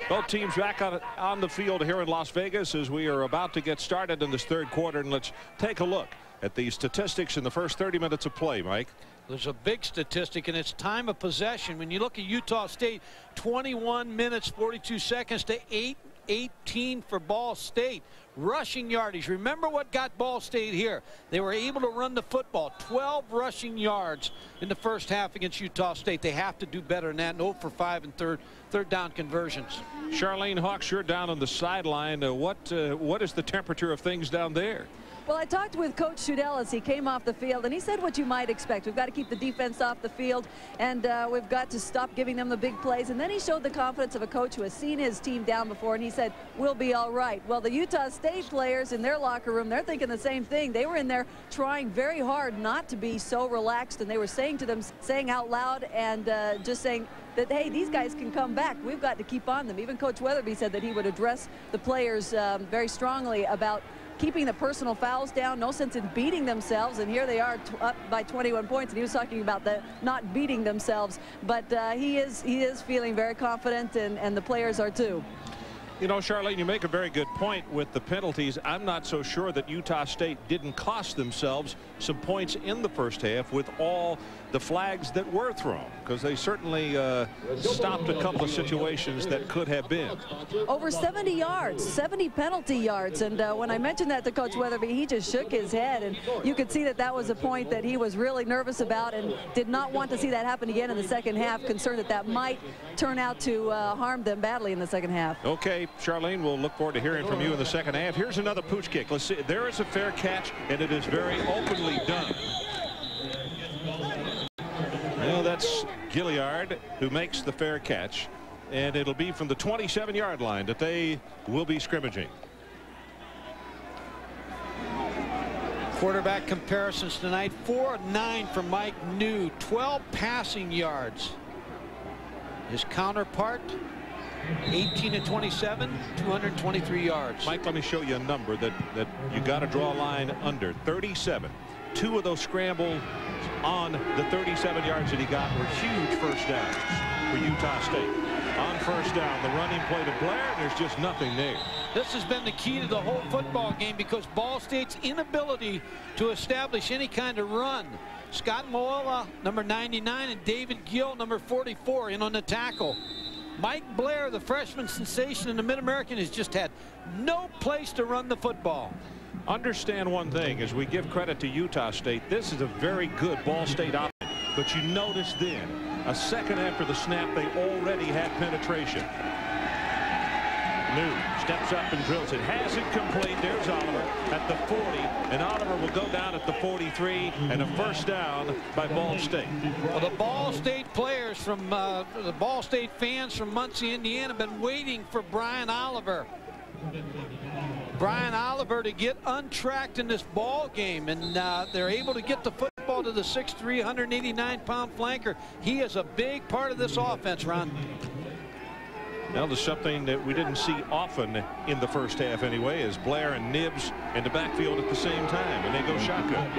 Both teams back on the field here in Las Vegas as we are about to get started in this third quarter. And let's take a look at the statistics in the first 30 minutes of play, Mike. There's a big statistic, and it's time of possession. When you look at Utah State, 21 minutes, 42 seconds to 8:18 for Ball State. Rushing yardage. Remember what got Ball State here. They were able to run the football. 12 rushing yards in the first half against Utah State. They have to do better than that. And 0 for 5 in third down conversions. Charlene Hawks, you're down on the sideline. What is the temperature of things down there? Well, I talked with Coach Shudell as he came off the field, and he said what you might expect. We've got to keep the defense off the field, and we've got to stop giving them the big plays. And then he showed the confidence of a coach who has seen his team down before, and he said, we'll be all right. Well, the Utah State players in their locker room, they're thinking the same thing. They were in there trying very hard not to be so relaxed, and they were saying to them, saying out loud and just saying that, hey, these guys can come back. We've got to keep on them. Even Coach Weatherby said that he would address the players very strongly about keeping the personal fouls down, no sense in beating themselves, and here they are up by 21 points, and he was talking about the not beating themselves, but he is feeling very confident, and the players are too. You know, Charlene, you make a very good point with the penalties. I'm not so sure that Utah State didn't cost themselves some points in the first half with all the flags that were thrown, because they certainly stopped a couple of situations that could have been. Over 70 yards, 70 penalty yards, and when I mentioned that to Coach Weatherby, he just shook his head, and you could see that that was a point that he was really nervous about and did not want to see that happen again in the second half, concerned that that might turn out to harm them badly in the second half. Okay, Charlene, we'll look forward to hearing from you in the second half. Here's another pooch kick. Let's see. There is a fair catch, and it is very openly done. Well, that's Gilliard who makes the fair catch, and it'll be from the 27-yard line that they will be scrimmaging. Quarterback comparisons tonight. 4 of 9 for Mike New, 12 passing yards. His counterpart, 18 of 27, 223 yards. Mike, let me show you a number that you got to draw a line under. 37. 2 of those scrambles on the 37 yards that he got were huge first downs for Utah State. On first down, the running play to Blair, and there's just nothing there. This has been the key to the whole football game, because Ball State's inability to establish any kind of run. Scott Moala, number 99, and David Gill, number 44, in on the tackle. Mike Blair, the freshman sensation in the Mid-American, has just had no place to run the football. Understand one thing, as we give credit to Utah State, this is a very good Ball State offense. But you notice then, a second after the snap, they already had penetration. New steps up and drills it. Has it complete. There's Oliver at the 40, and Oliver will go down at the 43, and a first down by Ball State. Well, the Ball State players from the Ball State fans from Muncie, Indiana, have been waiting for Brian Oliver. Brian Oliver to get untracked in this ball game, and they're able to get the football to the 6'3", 189-pound flanker. He is a big part of this offense, Ron. Now, there's something that we didn't see often in the first half anyway, is Blair and Nibbs in the backfield at the same time, and they go shotgun.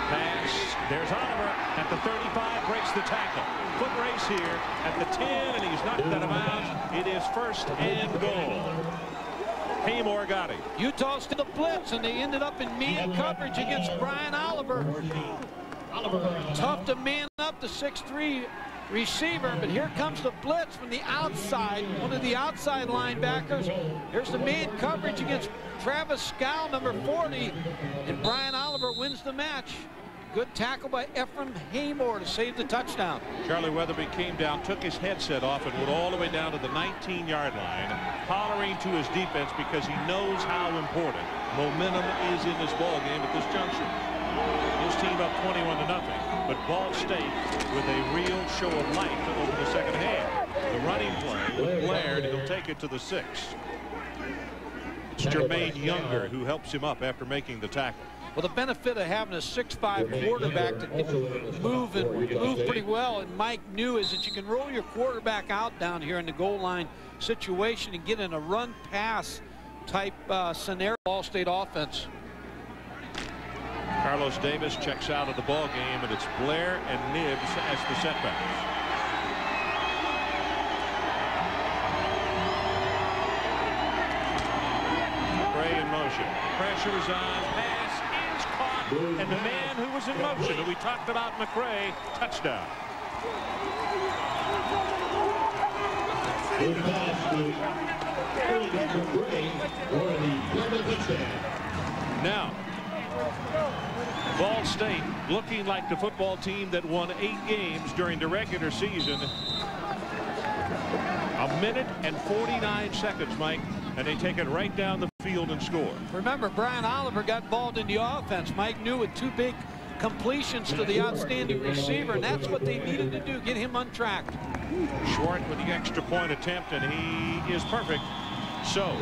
Pass. There's Oliver at the 35, breaks the tackle. Foot race here at the 10, and he's knocked out of bounds. It is first and goal. Haymore got him. Utah still the blitz, and they ended up in man coverage against Brian Oliver. Tough to man up the 6'3" receiver, but here comes the blitz from the outside, one of the outside linebackers. Here's the man coverage against Travis Scow, number 40, and Brian Oliver wins the match. Good tackle by Ephraim Haymore to save the touchdown. Charlie Weatherby came down, took his headset off, and went all the way down to the 19-yard line, hollering to his defense because he knows how important momentum is in this ball game at this juncture. His team up 21-0, but Ball State with a real show of life to open the second half. The running play with Blair, and he'll take it to the 6. It's Jermaine Younger who helps him up after making the tackle. Well, the benefit of having a 6'5" quarterback that can move pretty well, and Mike New, is that you can roll your quarterback out down here in the goal line situation and get in a run-pass type scenario. Ball State offense. Carly Carlos Davis checks out of the ball game, and it's Blair and Nibbs as the setbacks. McRae in motion. Pressure is on. Pass is caught. And the man who was in motion, that we talked about, McRae, touchdown. Now, Ball State looking like the football team that won 8 games during the regular season. 1 minute and 49 seconds, Mike, and they take it right down the field and score. Remember, Brian Oliver got involved in the offense. Mike knew with 2 big completions to the outstanding receiver, and that's what they needed to do, get him untracked. Short with the extra point attempt, and he is perfect. So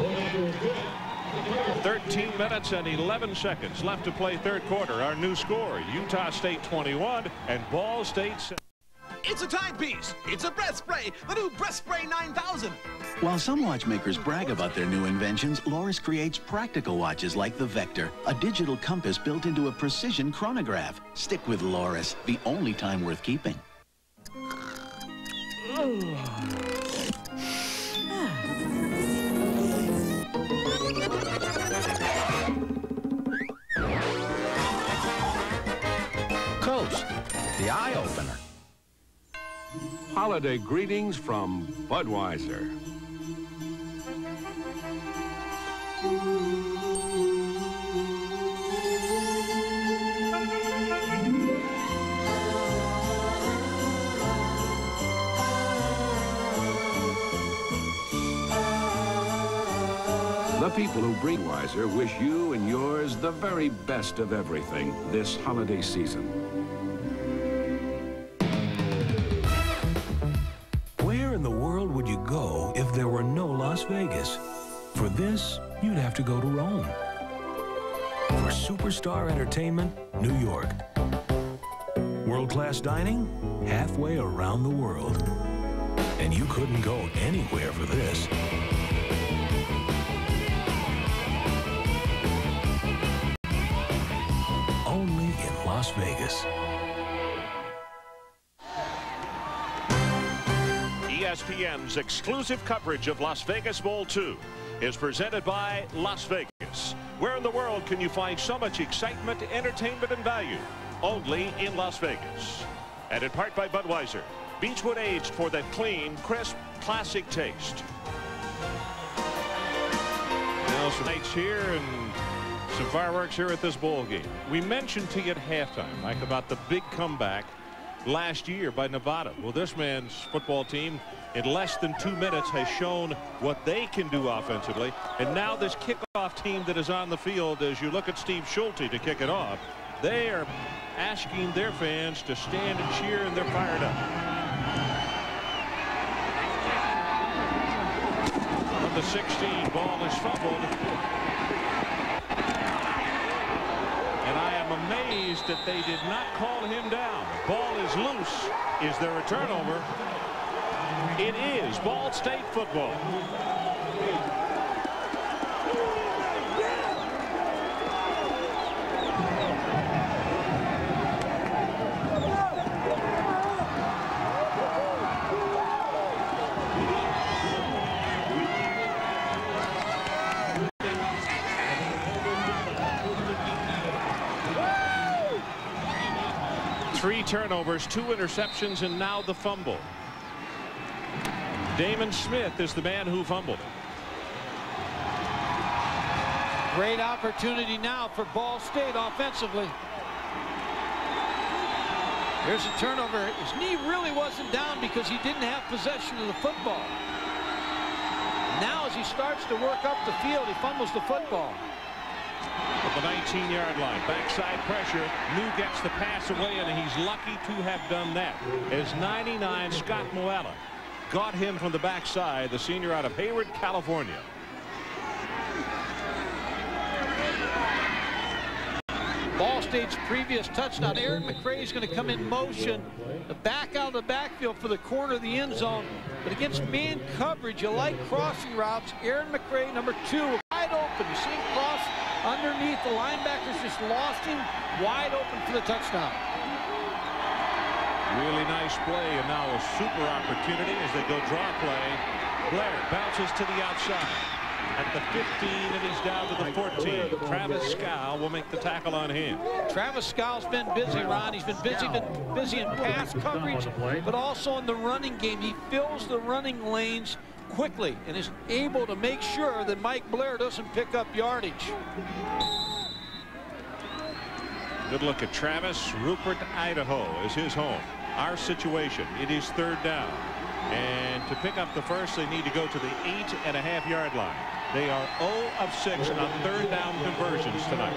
13 minutes and 11 seconds left to play third quarter. Our new score, Utah State 21 and Ball State 7. It's a timepiece. It's a breath spray. The new Breath Spray 9000. While some watchmakers brag about their new inventions, Loris creates practical watches like the Vector, a digital compass built into a precision chronograph. Stick with Loris, the only time worth keeping. Coast, the eye-opener. Holiday greetings from Budweiser. The people who brew Budweiser wish you and yours the very best of everything this holiday season. Where in the world would you go if there were no Las Vegas? For this, you'd have to go to Rome. For superstar entertainment, New York. World-class dining, halfway around the world. And you couldn't go anywhere for this. Only in Las Vegas. ESPN's exclusive coverage of Las Vegas Bowl 2 is presented by Las Vegas. Where in the world can you find so much excitement, entertainment, and value? Only in Las Vegas. And in part by Budweiser. Beechwood aged for that clean, crisp, classic taste. Now some nights here and some fireworks here at this bowl game. We mentioned to you at halftime, Mike, about the big comeback last year by Nevada. Well, this man's football team in less than 2 minutes has shown what they can do offensively. And now this kickoff team that is on the field, as you look at Steve Schulte to kick it off, they are asking their fans to stand and cheer, and they're fired up. On the 16, ball is fumbled. And I am amazed that they did not call him down. Ball is loose. Is there a turnover? It is Ball State football. Three turnovers, 2 interceptions, and now the fumble. Damon Smith is the man who fumbled. Great opportunity now for Ball State offensively. Here's a turnover. His knee really wasn't down because he didn't have possession of the football. Now as he starts to work up the field, he fumbles the football. At the 19-yard line, backside pressure. New gets the pass away, and he's lucky to have done that. As 99, Scott Moala got him from the backside, the senior out of Hayward, California. Ball State's previous touchdown. Aaron McRae is going to come in motion, the back out of the backfield for the corner of the end zone. But against man coverage, you like crossing routes. Aaron McRae, number 2, wide open. You see him cross underneath. The linebackers just lost him wide open for the touchdown. Really nice play, and now a super opportunity as they go draw play. Blair bounces to the outside at the 15, and he's down to the 14. Travis Scow will make the tackle on him. Travis Scow's been busy, Ron. He's been busy in pass coverage, but also in the running game. He fills the running lanes quickly and is able to make sure that Mike Blair doesn't pick up yardage. Good look at Travis. Rupert, Idaho is his home. Our situation, it is 3rd down. And to pick up the first, they need to go to the 8.5-yard line. They are 0 of 6 on 3rd down conversions tonight.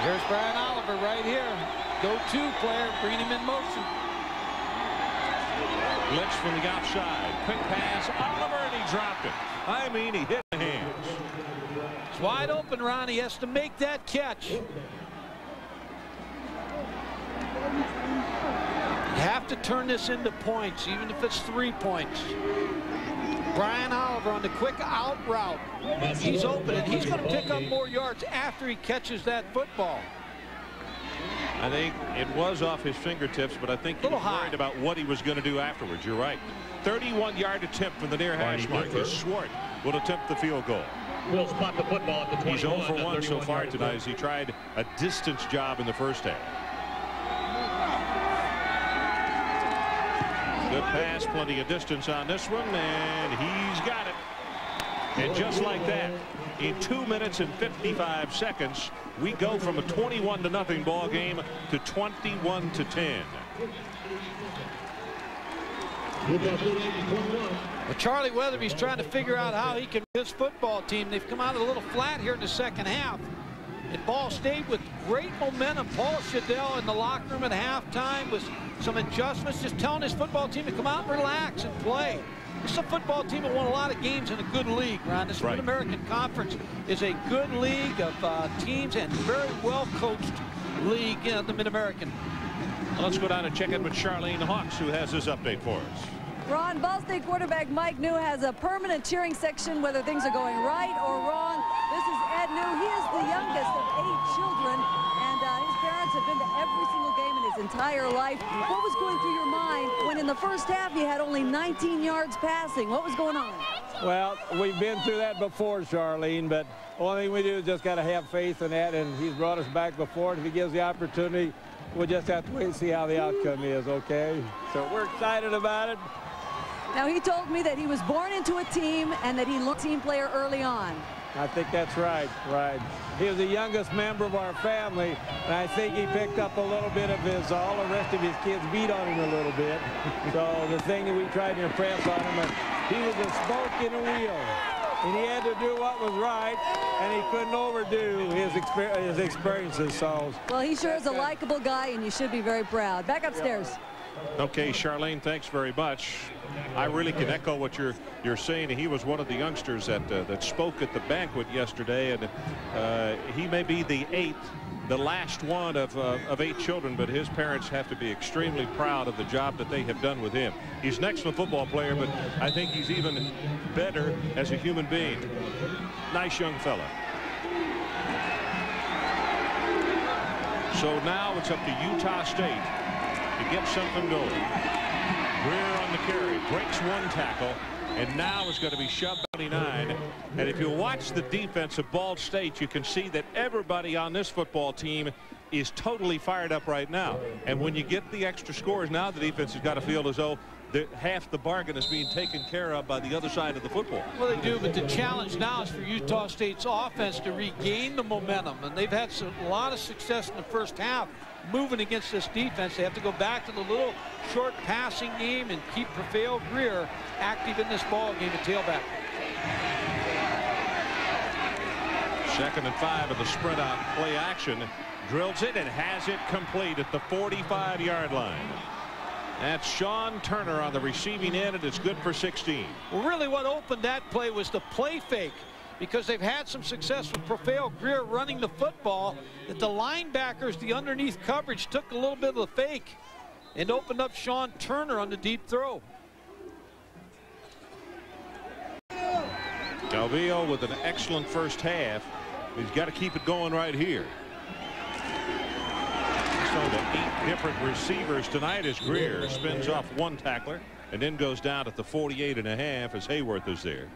Here's Brian Oliver right here. Go-to player, bring him in motion. Blitz from the outside. Quick pass, Oliver, and he dropped it. I mean, he hit the hands. It's wide open, Ron. He has to make that catch. You have to turn this into points, even if it's 3 points. Brian Oliver on the quick out route. He's open, and he's going to pick up more yards after he catches that football. I think it was off his fingertips, but I think he was worried about what he was going to do afterwards. You're right. 31-yard attempt from the near hash mark. Swart will attempt the field goal. Will spot the football at the 21. He's 0 for 1 so far tonight as he tried a distance job in the first half. Good pass, plenty of distance on this one, and he's got it. And just like that, in 2 minutes and 55 seconds, we go from a 21-0 ball game to 21-10. Well, Charlie Weatherby's trying to figure out how he can this football team. They've come out a little flat here in the second half. And Ball State with great momentum. Paul Shadell in the locker room at halftime with some adjustments, just telling his football team to come out and relax and play. This is a football team that won a lot of games in a good league, Ron. This Mid-American Conference is a good league of teams and very well-coached league in the Mid-American. Let's go down and check in with Charlene Hawks, who has his update for us. Ron, Ball State quarterback Mike New has a permanent cheering section whether things are going right or wrong. This is Ed New. He is the youngest of 8 children, and his parents have been to every single game in his entire life. What was going through your mind when in the first half you had only 19 yards passing? What was going on? Well, we've been through that before, Charlene, but the only thing we do is just got to have faith in that, and he's brought us back before. And if he gives the opportunity, we'll just have to wait and see how the outcome is, okay? So we're excited about it. Now, he told me that he was born into a team and that he looked team player early on. I think that's right, He was the youngest member of our family, and I think he picked up a little bit of his, all the rest of his kids beat on him a little bit. So the thing that we tried to impress on him, he was a spoke in a wheel. And he had to do what was right, and he couldn't overdo his experiences. So. Well, he sure is a likable guy, and you should be very proud. Back upstairs. Okay, Charlene, thanks very much. I really can echo what you're saying. He was one of the youngsters that spoke at the banquet yesterday, and he may be the last one of 8 children, but his parents have to be extremely proud of the job that they have done with him. He's an excellent football player, but I think he's even better as a human being. Nice young fella. So now it's up to Utah State to get something going. Greer on the carry, breaks one tackle, and now it's going to be shoved 29. And if you watch the defense of Ball State, you can see that everybody on this football team is totally fired up right now. And when you get the extra scores, now the defense has got to feel as though half the bargain is being taken care of by the other side of the football. Well, they do, but the challenge now is for Utah State's offense to regain the momentum. And they've had a lot of success in the first half moving against this defense. They have to go back to the little short passing game and keep Rafael Greer active in this ball game at tailback. 2nd and 5 of the sprint out play action. Drills it and has it complete at the 45-yard line. That's Sean Turner on the receiving end, and it's good for 16. Well, really what opened that play was the play fake, because they've had some success with Rafael Greer running the football, that the linebackers, the underneath coverage, took a little bit of the fake and opened up Sean Turner on the deep throw. Calvillo with an excellent first half. He's got to keep it going right here. So the 8 different receivers tonight as Greer spins off one tackler and then goes down at the 48.5 as Hayworth is there.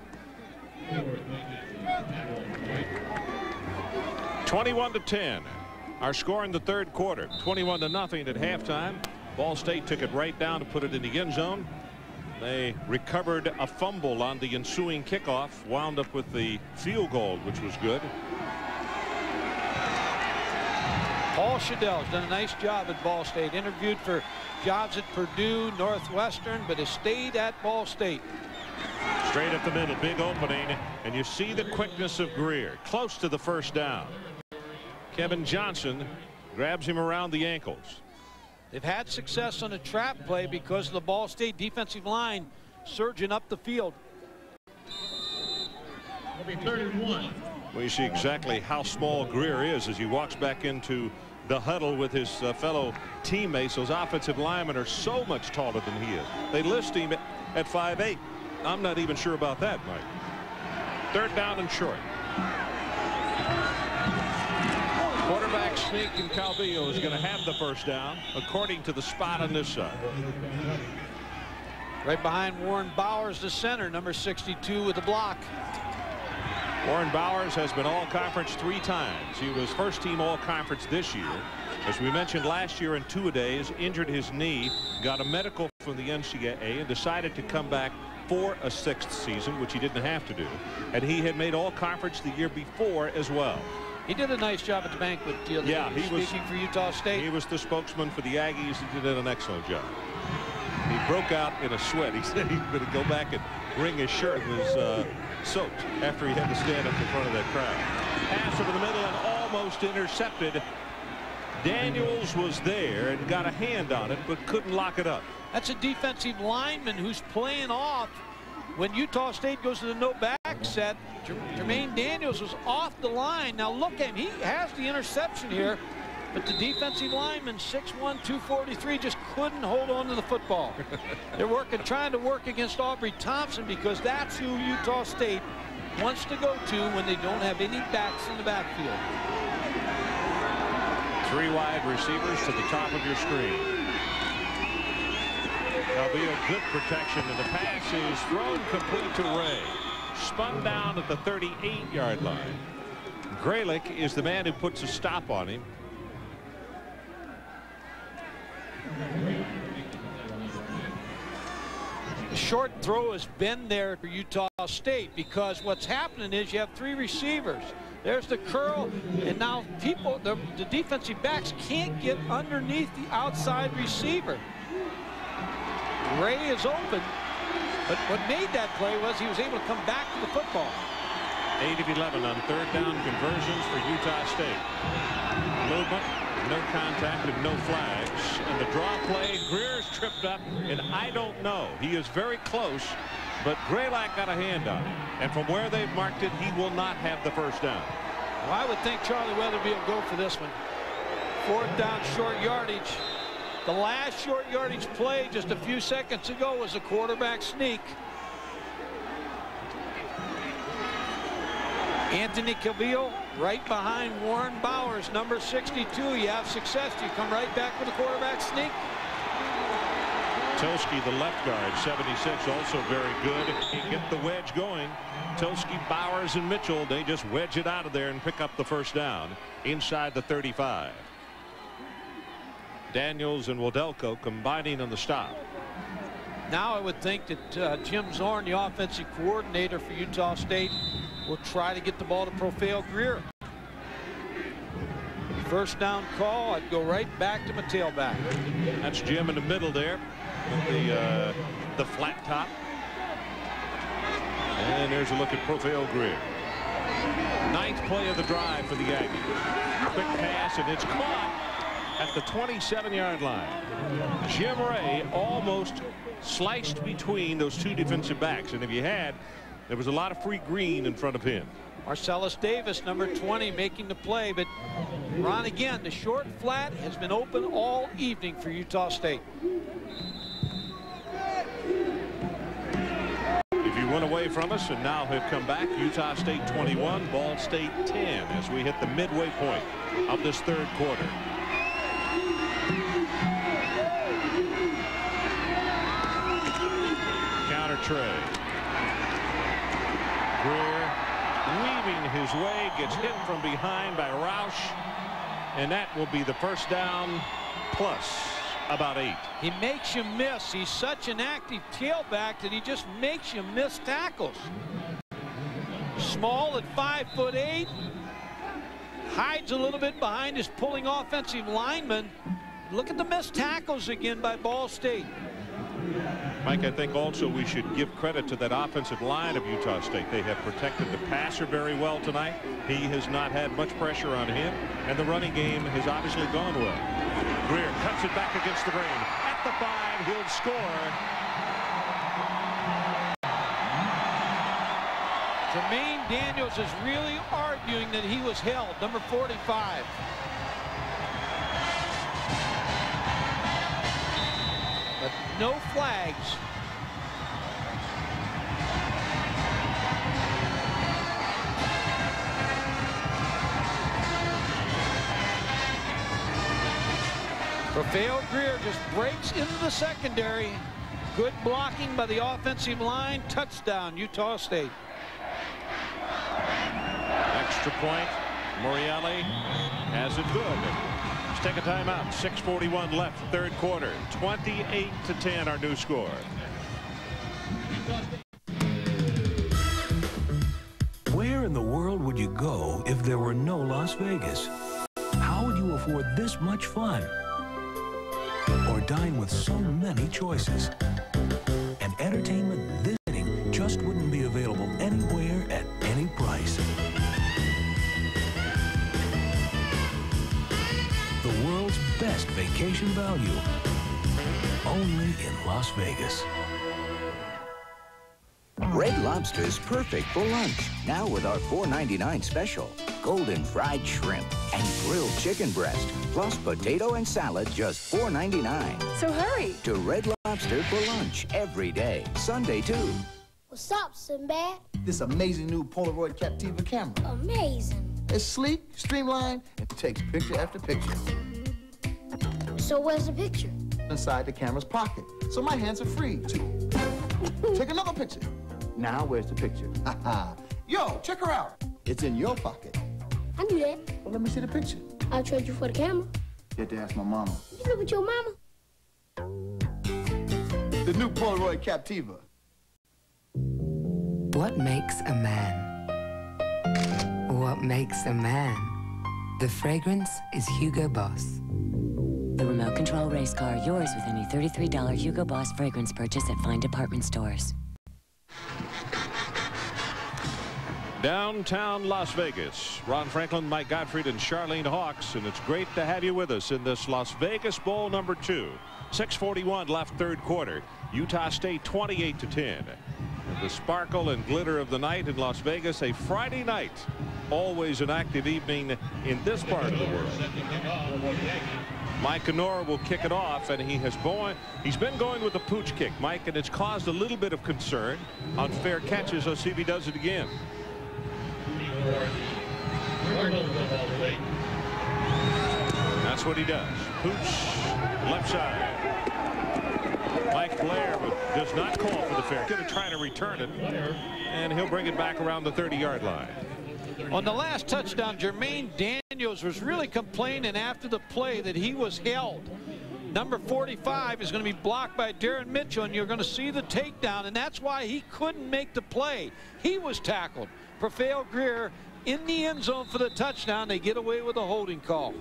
21-10. Our score in the third quarter. 21-0 at halftime. Ball State took it right down to put it in the end zone. They recovered a fumble on the ensuing kickoff, wound up with the field goal, which was good. Paul Shadell's done a nice job at Ball State. Interviewed for jobs at Purdue, Northwestern, but has stayed at Ball State. Straight up the middle, big opening, and you see the quickness of Greer, close to the first down. Kevin Johnson grabs him around the ankles. They've had success on a trap play because of the Ball State defensive line surging up the field. Well, you see exactly how small Greer is as he walks back into the huddle with his fellow teammates. Those offensive linemen are so much taller than he is. They list him at 5'8". I'm not even sure about that, Mike. Third down and short. Quarterback sneak, and Calvillo is going to have the first down according to the spot on this side. Right behind Warren Bowers, the center, number 62 with the block. Warren Bowers has been all-conference 3 times. He was first-team all-conference this year. As we mentioned last year in two-a-days, injured his knee, got a medical from the NCAA, and decided to come back for a 6th season, which he didn't have to do. And he had made all-conference the year before as well. He did a nice job at the banquet deal. Yeah, he was speaking for Utah State. He was the spokesman for the Aggies. He did an excellent job. He broke out in a sweat. He said he was going to go back and wring his shirt. It was soaked after he had to stand up in front of that crowd. Pass over the middle and almost intercepted. Daniels was there and got a hand on it, but couldn't lock it up. That's a defensive lineman who's playing off. When Utah State goes to the no back set, Jermaine Daniels was off the line. Now look at him. He has the interception here, but the defensive lineman, 6'1", 243, just couldn't hold on to the football. They're trying to work against Aubrey Thompson because that's who Utah State wants to go to when they don't have any backs in the backfield. 3 wide receivers to the top of your screen. Calvillo, good protection, and the pass is thrown complete to Ray. Spun down at the 38-yard line. Graylick is the man who puts a stop on him. The short throw has been there for Utah State because what's happening is you have 3 receivers. There's the curl, and now the defensive backs can't get underneath the outside receiver. Ray is open, but what made that play was he was able to come back to the football. 8 of 11 on third down conversions for Utah State. Movement, no contact, and no flags. And the draw play, Greer's tripped up, and I don't know. He is very close, but Graylock got a hand on it. And from where they've marked it, he will not have the first down. Well, I would think Charlie Weatherby will go for this one. 4th down, short yardage. The last short yardage play just a few seconds ago was a quarterback sneak. Anthony Calvillo right behind Warren Bowers, number 62. You have success. You come right back with a quarterback sneak. Tolsky, the left guard, 76, also very good. He get the wedge going. Tolsky, Bowers, and Mitchell, they just wedge it out of there and pick up the first down inside the 35. Daniels and Wodelko combining on the stop. Now I would think that Jim Zorn, the offensive coordinator for Utah State, will try to get the ball to Profale Greer. First down call, I'd go right back to my tailback. That's Jim in the middle there with the flat top. And there's a look at Profale Greer. 9th play of the drive for the Aggies. Quick pass, and it's caught at the 27-yard line. Jim Ray almost sliced between those 2 defensive backs, and if you had, there was a lot of free green in front of him. Marcellus Davis, number 20, making the play, but Ron, again, the short flat has been open all evening for Utah State. If you went away from us and now have come back. Utah State 21, Ball State 10 as we hit the midway point of this third quarter. Counter Trey. Greer weaving his way, gets hit from behind by Roush, and that will be the first down plus about 8. He makes you miss. He's such an active tailback that he just makes you miss tackles. Small at 5'8", hides a little bit behind his pulling offensive lineman. Look at the missed tackles again by Ball State. Mike, I think also we should give credit to that offensive line of Utah State. They have protected the passer very well tonight. He has not had much pressure on him, and the running game has obviously gone well. Greer cuts it back against the grain. At the 5, he'll score. Jermaine Daniels is really arguing that he was held, number 45. But no flags. Rafael Greer just breaks into the secondary. Good blocking by the offensive line. Touchdown, Utah State. Extra point. Morreale has it good. Let's take a timeout. 6:41 left, third quarter. 28-10, our new score. Where in the world would you go if there were no Las Vegas? How would you afford this much fun? Or dine with so many choices? And entertainment this evening just wouldn't be available anywhere at any price. The world's best vacation value, only in Las Vegas. Red Lobster's perfect for lunch. Now with our $4.99 special. Golden fried shrimp and grilled chicken breast, plus potato and salad, just $4.99. So hurry to Red Lobster for lunch every day. Sunday, too. What's up, Sinbad? This amazing new Polaroid Captiva camera. Amazing. It's sleek, streamlined, and takes picture after picture. So where's the picture? Inside the camera's pocket. So my hands are free to take another picture. Now where's the picture? Yo, check her out. It's in your pocket. I knew that. Well, let me see the picture. I'll trade you for the camera. You have to ask my mama. You live with your mama? The new Polaroid Captiva. What makes a man? What makes a man? The fragrance is Hugo Boss. The remote control race car, yours with any $33 Hugo Boss fragrance purchase at fine department stores. Downtown Las Vegas. Ron Franklin, Mike Gottfried, and Charlene Hawks, and it's great to have you with us in this Las Vegas Bowl number 2. 6:41 left, third quarter. Utah State 28-10. The sparkle and glitter of the night in Las Vegas, a Friday night. Always an active evening in this part of the world. Mike Knorr will kick it off, and he's been going with the pooch kick, Mike, and it's caused a little bit of concern on fair catches. Let's see if he does it again. That's what he does. Pooch, left side. Mike Blair does not call for the fair. Going to try to return it, and he'll bring it back around the 30-yard line. On the last touchdown, Jermaine Daniels was really complaining after the play that he was held. Number 45 is going to be blocked by Darren Mitchell, and you're going to see the takedown, and that's why he couldn't make the play. He was tackled. Rafael Greer in the end zone for the touchdown. They get away with a holding call.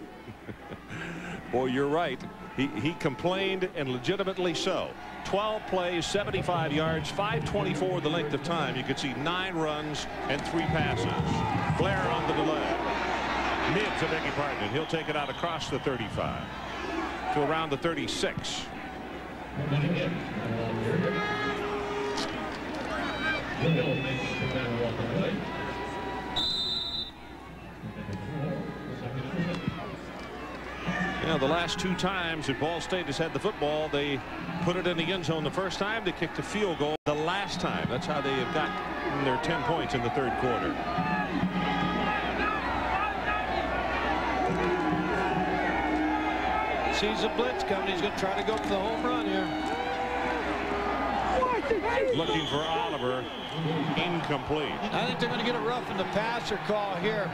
Boy, you're right. He complained, and legitimately so. 12 plays, 75 yards, 5:24 the length of time. You could see 9 runs and 3 passes. Blair on the delay. Mids, I beg your pardon, and he'll take it out across the 35 to around the 36. You know, the last 2 times that Ball State has had the football, they put it in the end zone the first time. They kicked a field goal. The last time. That's how they have got their 10 points in the third quarter. Sees the blitz coming. He's going to try to go for the home run here. Looking for Oliver. Incomplete. I think they're going to get a roughing the passer call here.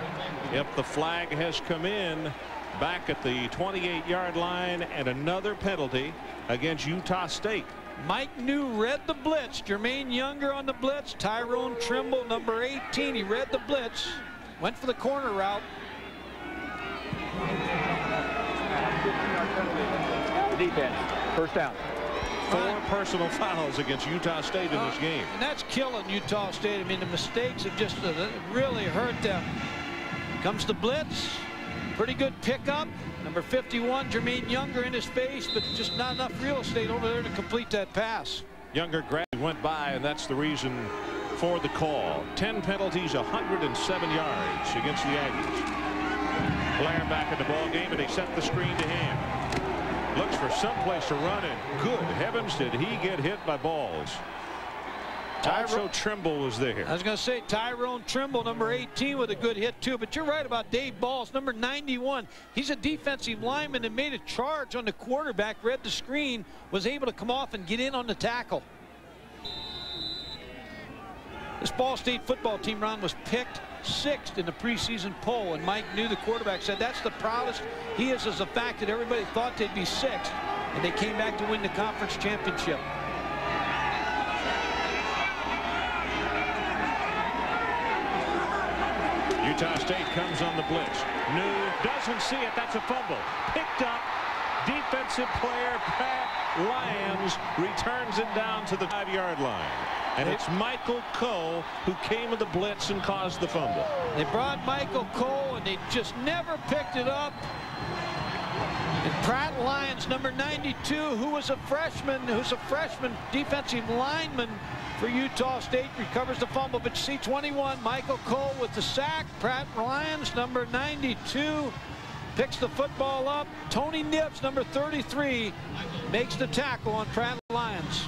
Yep, the flag has come in back at the 28-yard line, and another penalty against Utah State. Mike New read the blitz. Jermaine Younger on the blitz. Tyrone Trimble, number 18. He read the blitz. Went for the corner route. Defense. First down. 4 personal fouls against Utah State in this game. And that's killing Utah State. I mean, the mistakes have just really hurt them. Comes the blitz. Pretty good pickup. Number 51, Jermaine Younger in his face, but just not enough real estate over there to complete that pass. Younger went by, and that's the reason for the call. 10 penalties, 107 yards against the Aggies. Blair back in the ball game, and they set the screen to him. Looks for someplace to run in. Good heavens, did he get hit by balls. Also, Trimble was there. I was going to say Tyrone Trimble, number 18, with a good hit too. But you're right about Dave Balls, number 91. He's a defensive lineman and made a charge on the quarterback, read the screen, was able to come off and get in on the tackle. This Ball State football team, Ron, was picked 6th in the preseason poll, and Mike New, the quarterback, said that's the proudest he is the fact that everybody thought they'd be 6th, and they came back to win the conference championship. Utah State comes on the blitz. New doesn't see it. That's a fumble. Picked up. Defensive player Pat Lyons returns it down to the 5-yard line. And it's Michael Coe who came with the blitz and caused the fumble. They brought Michael Coe, and they just never picked it up. And Pratt Lyons, number 92, who's a freshman defensive lineman for Utah State, recovers the fumble. But you see 21, Michael Coe with the sack. Pratt Lyons, number 92, picks the football up. Tony Nibbs, number 33, makes the tackle on Pratt Lyons.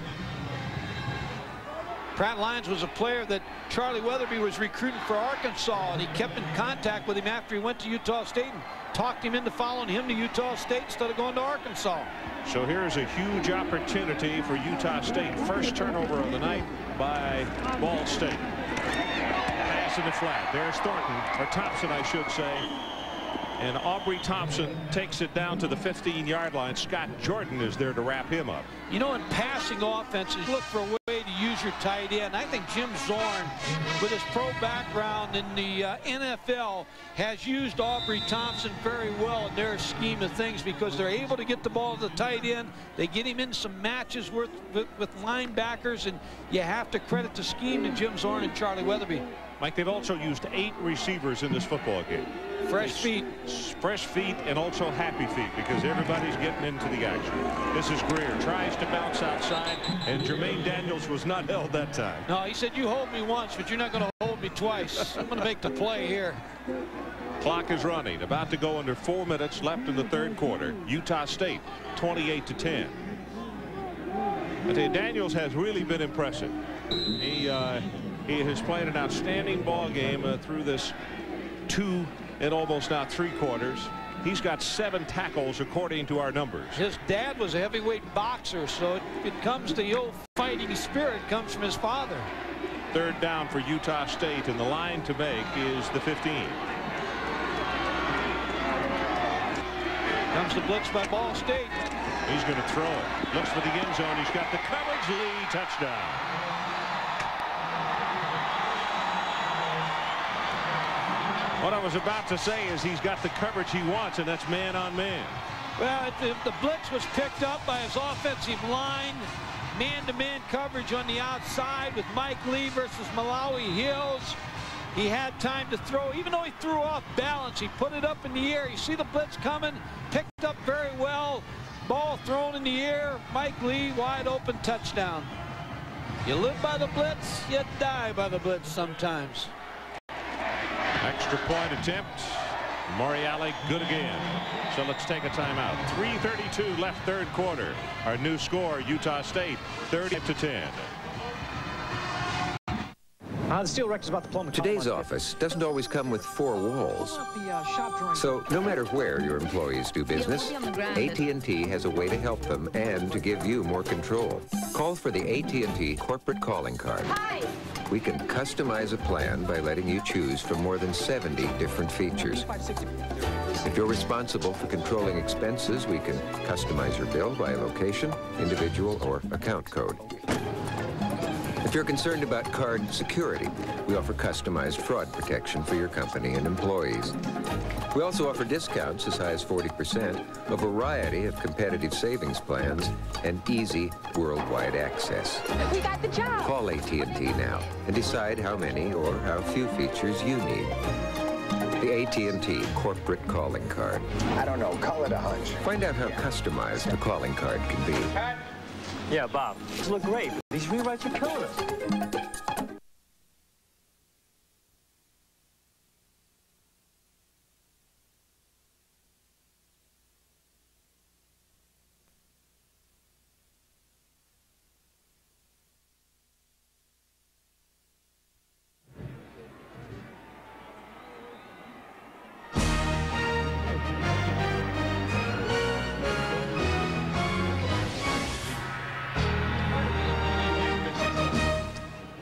Pratt Lyons was a player that Charlie Weatherby was recruiting for Arkansas, and he kept in contact with him after he went to Utah State and talked him into following him to Utah State instead of going to Arkansas. So here's a huge opportunity for Utah State. First turnover of the night by Ball State. Pass in the flat. There's Thornton, or Thompson, I should say. And Aubrey Thompson takes it down to the 15-yard line. Scott Jordan is there to wrap him up. You know, in passing offenses, look for a way to use your tight end. I think Jim Zorn, with his pro background in the NFL, has used Aubrey Thompson very well in their scheme of things because they're able to get the ball to the tight end. They get him in some matches with linebackers, and you have to credit the scheme to Jim Zorn and Charlie Weatherby. Mike, they've also used 8 receivers in this football game. Fresh feet. Fresh feet and also happy feet because everybody's getting into the action. This is Greer. Tries to bounce outside, and Jermaine Daniels was not held that time. No, he said, you hold me once, but you're not going to hold me twice. I'm going to make the play here. Clock is running. About to go under 4 minutes left in the third quarter. Utah State 28-10. I tell you, Daniels has really been impressive. He has played an outstanding ball game through this 2 and almost now 3 quarters. He's got 7 tackles according to our numbers. His dad was a heavyweight boxer, so it comes to the old fighting spirit comes from his father. Third down for Utah State, and the line to make is the 15. Comes the blitz by Ball State. He's going to throw it. Looks for the end zone. He's got the coverage. Lee, touchdown. What I was about to say is he's got the coverage he wants, and that's man on man. Well, the blitz was picked up by his offensive line. Man-to-man coverage on the outside with Mike Lee versus Malawi Hills. He had time to throw. Even though he threw off balance, he put it up in the air. You see the blitz coming, picked up very well. Ball thrown in the air. Mike Lee, wide open, touchdown. You live by the blitz, you die by the blitz sometimes. Extra point attempt. Moriali good again. So let's take a timeout. 3:32 left third quarter. Our new score, Utah State 30-10. The Steel Rex is about the Pullman. Today's office doesn't always come with 4 walls. So no matter where your employees do business, AT&T has a way to help them and to give you more control. Call for the AT&T Corporate Calling Card. Hi. We can customize a plan by letting you choose from more than 70 different features. If you're responsible for controlling expenses, we can customize your bill by location, individual, or account code. If you're concerned about card security, we offer customized fraud protection for your company and employees. We also offer discounts as high as 40%, a variety of competitive savings plans, and easy worldwide access. We got the job. Call AT&T now and decide how many or how few features you need. The AT&T Corporate Calling Card. I don't know, call it a hunch. Find out how customized the calling card can be. Yeah, Bob. These look great. These rewrites are killing us.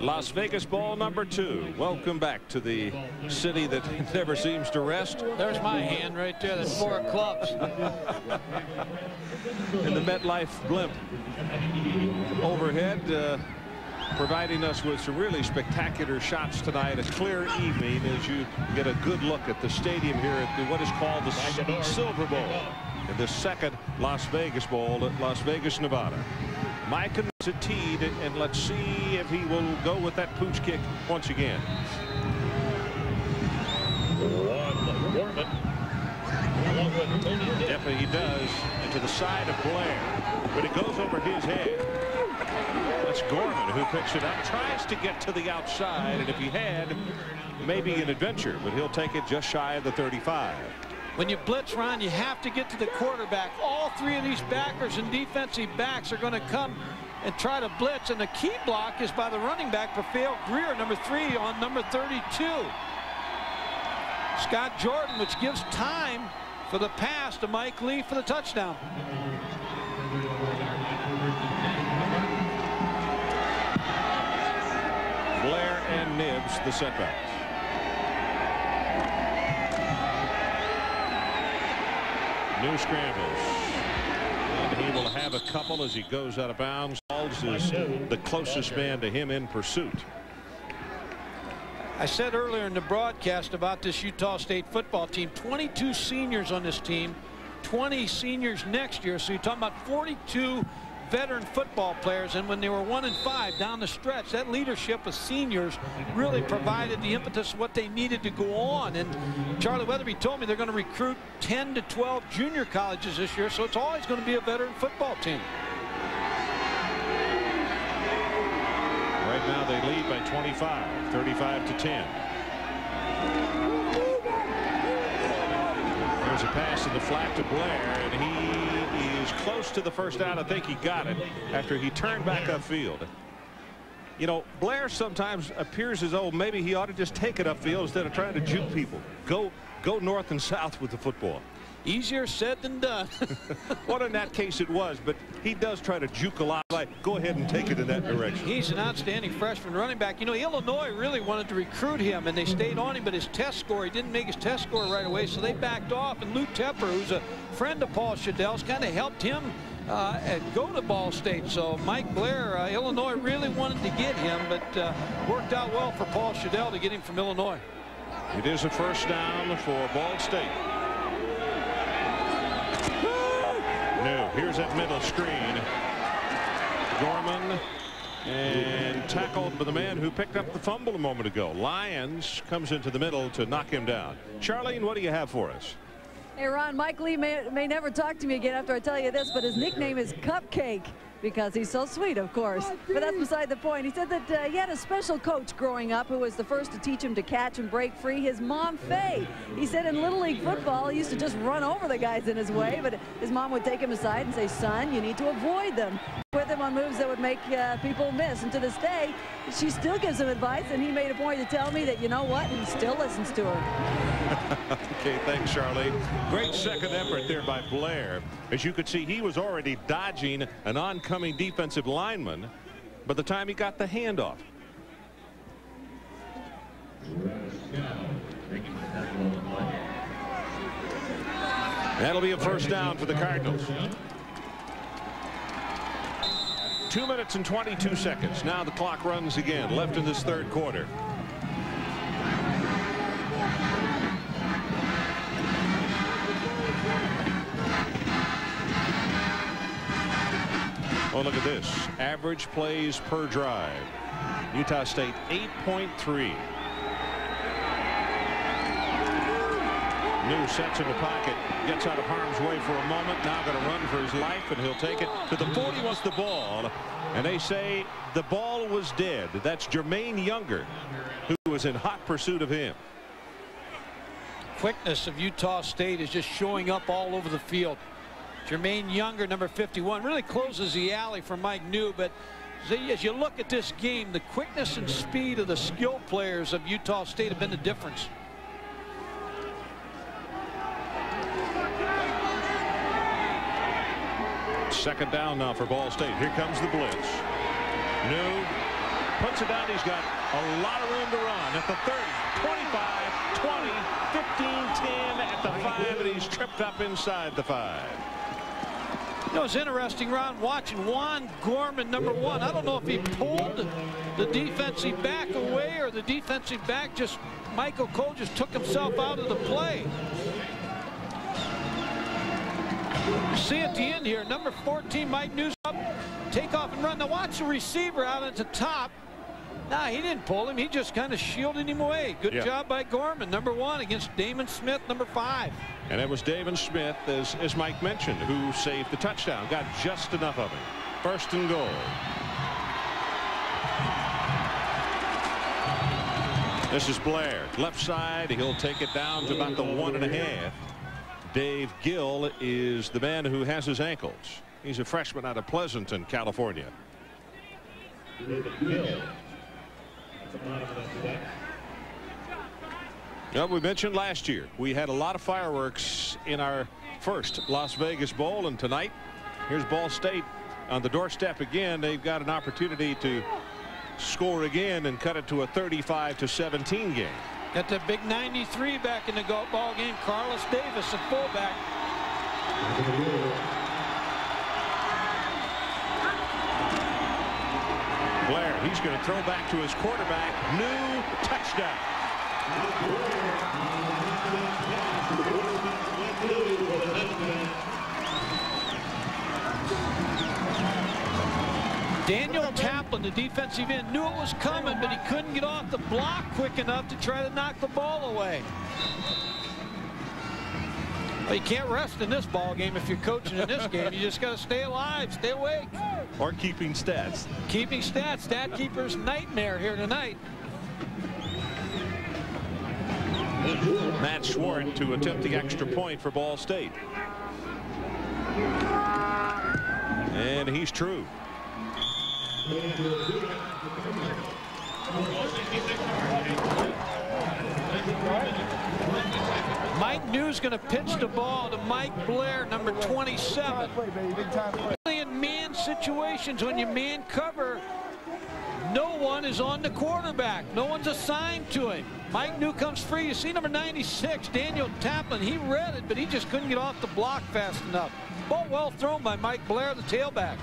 Las Vegas ball number 2. Welcome back to the city that never seems to rest. There's my hand right there. That's 4 clubs. In the MetLife blimp overhead, providing us with some really spectacular shots tonight. A clear evening as you get a good look at the stadium here at what is called the Silver Bowl in the second Las Vegas Bowl at Las Vegas, Nevada. Mike is teed, and let's see if he will go with that pooch kick once again. Definitely he does. And to the side of Blair, but it goes over his head. That's Gorman who picks it up, tries to get to the outside, and if he had, maybe an adventure, but he'll take it just shy of the 35. When you blitz, Ron, you have to get to the quarterback. All 3 of these backers and defensive backs are going to come and try to blitz, and the key block is by the running back, Rafael Greer, number 3 on number 32. Scott Jordan, which gives time for the pass to Mike Lee for the touchdown. Blair and Nibbs, the setbacks. New scrambles, and he will have a couple as he goes out of bounds. Halls is the closest man to him in pursuit. I said earlier in the broadcast about this Utah State football team, 22 seniors on this team, 20 seniors next year, so you're talking about 42 veteran football players, and when they were 1-5 down the stretch, that leadership of seniors really provided the impetus of what they needed to go on. And Charlie Weatherby told me they're going to recruit 10 to 12 junior colleges this year, so it's always going to be a veteran football team. Right now they lead by 25, 35 to 10. There's a pass in the flat to Blair, and he is close to the first down. I think he got it after he turned back upfield. You know, Blair sometimes appears as though maybe he ought to just take it upfield instead of trying to juke people. Go north and south with the football. Easier said than done. Well, in that case it was, but he does try to juke a lot. Like, go ahead and take it in that direction. He's an outstanding freshman running back. You know, Illinois really wanted to recruit him, and they stayed on him, but his test score, he didn't make his test score right away, so they backed off. And Lou Tepper, who's a friend of Paul Shadell's, kind of helped him go to Ball State. So Mike Blair, Illinois really wanted to get him, but worked out well for Paul Shadell to get him from Illinois. It is a first down for Ball State. No, here's that middle screen. Gorman and tackled by the man who picked up the fumble a moment ago. Lyons comes into the middle to knock him down. Charlene, what do you have for us? Hey, Ron, Mike Lee may never talk to me again after I tell you this, but his nickname is Cupcake because he's so sweet, of course. But that's beside the point. He said that he had a special coach growing up who was the first to teach him to catch and break free, his mom, Faye. He said in Little League football, he used to just run over the guys in his way, but his mom would take him aside and say, son, you need to avoid them. With him on moves that would make people miss. And to this day, she still gives him advice, and he made a point to tell me that, you know what, he still listens to her. Okay, thanks, Charlene. Great second effort there by Blair. As you could see, he was already dodging an oncoming defensive lineman by the time he got the handoff. That'll be a first down for the Cardinals. 2 minutes and 22 seconds. Now the clock runs again, left in this third quarter. Oh, look at this. Average plays per drive. Utah State 8.3. New sets in the pocket, gets out of harm's way for a moment, now going to run for his life, and he'll take it to the 40. Wants the ball, and they say the ball was dead. That's Jermaine Younger, who was in hot pursuit of him. Quickness of Utah State is just showing up all over the field. Jermaine Younger, number 51, really closes the alley for Mike New, but as you look at this game, the quickness and speed of the skill players of Utah State have been the difference. Second down now for Ball State. Here comes the blitz. New puts it down. He's got a lot of room to run at the 30, 25, 20, 15, 10 at the 5, and he's tripped up inside the 5. You know, it's interesting, Ron, watching Juan Gorman, number 1. I don't know if he pulled the defensive back away or the defensive back just, Michael Cole just took himself out of the play. You see at the end here, number 14, Mike News up, take off and run. Now watch the receiver out at the top. Nah, he didn't pull him. He just kind of shielded him away. Good job by Gorman, number 1, against Damon Smith, number 5. And it was Damon Smith, as Mike mentioned, who saved the touchdown. Got just enough of it. First and goal. This is Blair. Left side. He'll take it down to about the 1.5. Dave Gill is the man who has his ankles. He's a freshman out of Pleasanton, California. Well, we mentioned last year we had a lot of fireworks in our first Las Vegas Bowl, and tonight here's Ball State on the doorstep again. They've got an opportunity to score again and cut it to a 35-17 game. Got the big 93 back in the ball game. Carlos Davis, a fullback. Blair, he's going to throw back to his quarterback. New touchdown. Daniel Taplin, the defensive end, knew it was coming, but he couldn't get off the block quick enough to try to knock the ball away. Well, you can't rest in this ball game if you're coaching in this game. You just got to stay alive, stay awake. Or keeping stats. Keeping stats, stat keeper's nightmare here tonight. Matt Swart to attempt the extra point for Ball State. And he's true. Mike New's going to pitch the ball to Mike Blair, number 27. In man situations, when you man cover, no one is on the quarterback. No one's assigned to him. Mike New comes free. You see number 96, Daniel Taplin. He read it, but he just couldn't get off the block fast enough. Ball well thrown by Mike Blair, the tailback.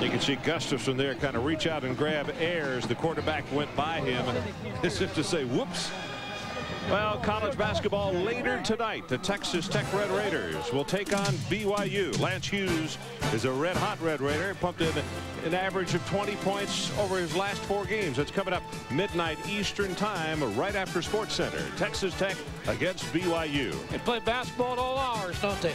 You can see Gustafson there kind of reach out and grab air as the quarterback went by him, as if to say, whoops. Well, college basketball later tonight. The Texas Tech Red Raiders will take on BYU. Lance Hughes is a red-hot Red Raider. Pumped in an average of 20 points over his last 4 games. That's coming up midnight Eastern time right after Sports Center. Texas Tech against BYU. They play basketball at all hours, don't they?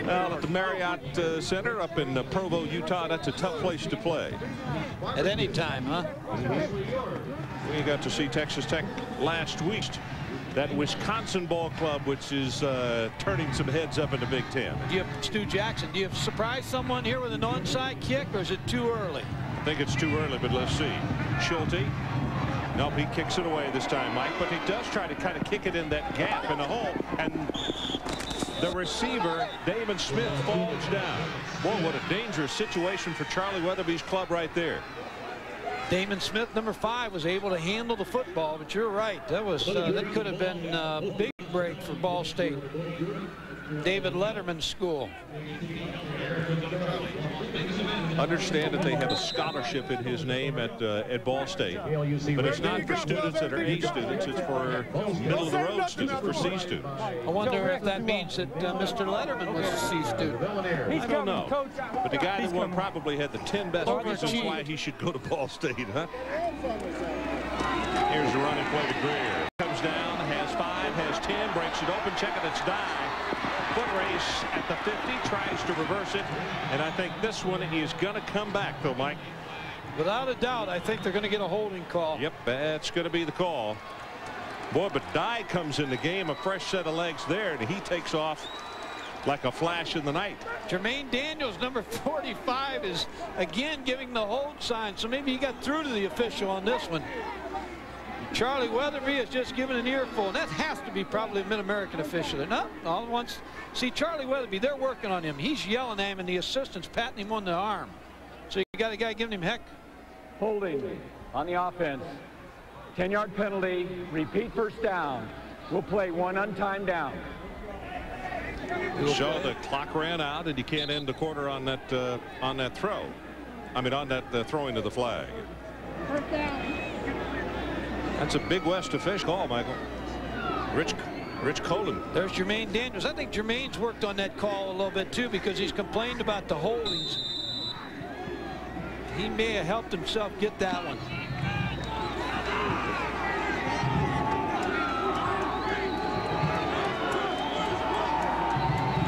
Well, at the Marriott Center up in Provo, Utah, that's a tough place to play. At any time, huh? We got to see Texas Tech last week. That Wisconsin ball club, which is turning some heads up in the Big Ten. Do you have Stu Jackson? Do you have surprised someone here with an onside kick, or is it too early? I think it's too early, but let's see. Schulte. Nope, he kicks it away this time, Mike, but he does try to kind of kick it in that gap in the hole, and the receiver, Damon Smith, falls down. Boy, what a dangerous situation for Charlie Weatherby's club right there. Damon Smith, number 5, was able to handle the football, but you're right. That was that could have been a big break for Ball State. David Letterman's school. Understand that they have a scholarship in his name at Ball State, but it's not for students that are A students. It's for middle-of-the-road students, for C students. I wonder if that means that Mr. Letterman was a C student. I don't know, but the guy that won probably had the 10 best reasons why he should go to Ball State, huh? Here's the running play to Greer. Comes down, has 5, has 10, breaks it open, checking its dive. Foot race at the 50, tries to reverse it, and I think this one is going to come back, though, Mike. Without a doubt, I think they're going to get a holding call. Yep, that's going to be the call. Boy, but Dye comes in the game, a fresh set of legs there, and he takes off like a flash in the night. Jermaine Daniels, number 45, is again giving the hold sign, so maybe he got through to the official on this one. Charlie Weatherby has just given an earful, and that has to be probably a Mid-American official. No, all at once. See, Charlie Weatherby, they're working on him. He's yelling at him, and the assistant's patting him on the arm. So you got a guy giving him heck. Holding on the offense. 10-yard penalty. Repeat first down. We'll play 1 untimed down. So the clock ran out, and you can't end the quarter on that throw. I mean, on that throwing of the flag. First down. That's a Big West official call, Michael. Rich Colin. There's Jermaine Daniels. I think Jermaine's worked on that call a little bit too, because he's complained about the holdings. He may have helped himself get that one.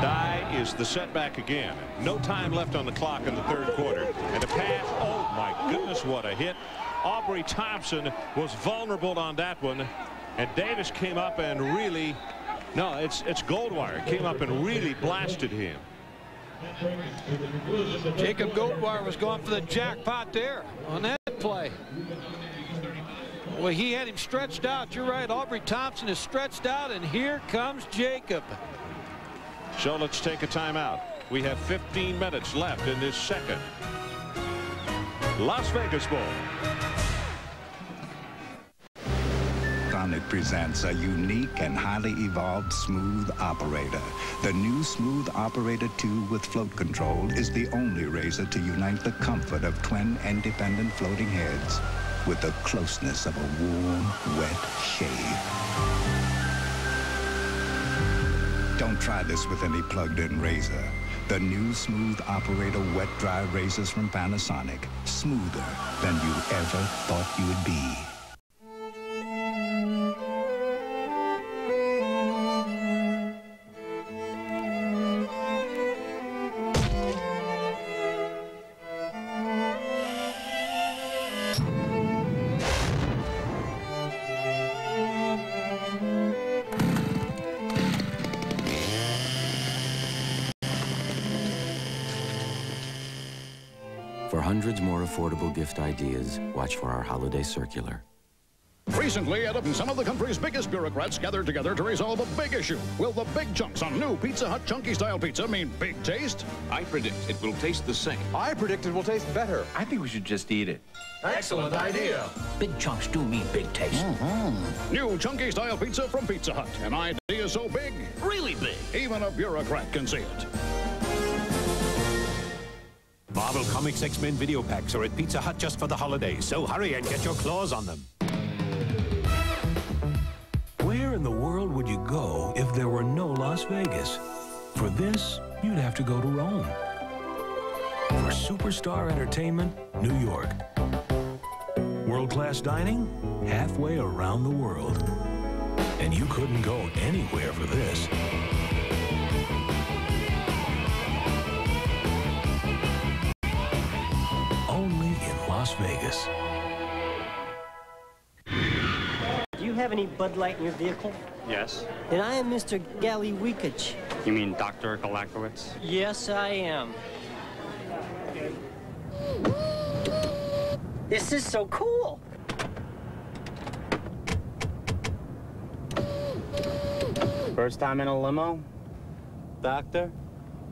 Dye is the setback again. No time left on the clock in the 3rd quarter. And a pass. Oh my goodness, what a hit. Aubrey Thompson was vulnerable on that one, and Davis came up and really, no, it's Goldwire, came up and really blasted him. Jacob Goldwire was going for the jackpot there on that play. Well, he had him stretched out. You're right, Aubrey Thompson is stretched out, and here comes Jacob. So let's take a timeout. We have 15 minutes left in this second Las Vegas Bowl. Sonic presents a unique and highly evolved Smooth Operator. The new Smooth Operator 2 with float control is the only razor to unite the comfort of twin independent floating heads with the closeness of a warm, wet shave. Don't try this with any plugged-in razor. The new Smooth Operator wet dry razors from Panasonic, smoother than you ever thought you would be. For hundreds more affordable gift ideas, watch for our holiday circular. Recently, some of the country's biggest bureaucrats gathered together to resolve a big issue. Will the big chunks on new Pizza Hut Chunky-style pizza mean big taste? I predict it will taste the same. I predict it will taste better. I think we should just eat it. Excellent idea. Big chunks do mean big taste. New Chunky-style pizza from Pizza Hut. An idea so big, really big, even a bureaucrat can see it. Marvel Comics X-Men video packs are at Pizza Hut just for the holidays, so hurry and get your claws on them. Where in the world would you go if there were no Las Vegas? For this, you'd have to go to Rome. For superstar entertainment, New York. World-class dining, halfway around the world. And you couldn't go anywhere for this. Only in Las Vegas. Do you have any Bud Light in your vehicle? Yes. Then I am Mr. Gallywikich. You mean Dr. Galakowicz? Yes, I am. This is so cool. First time in a limo? Doctor?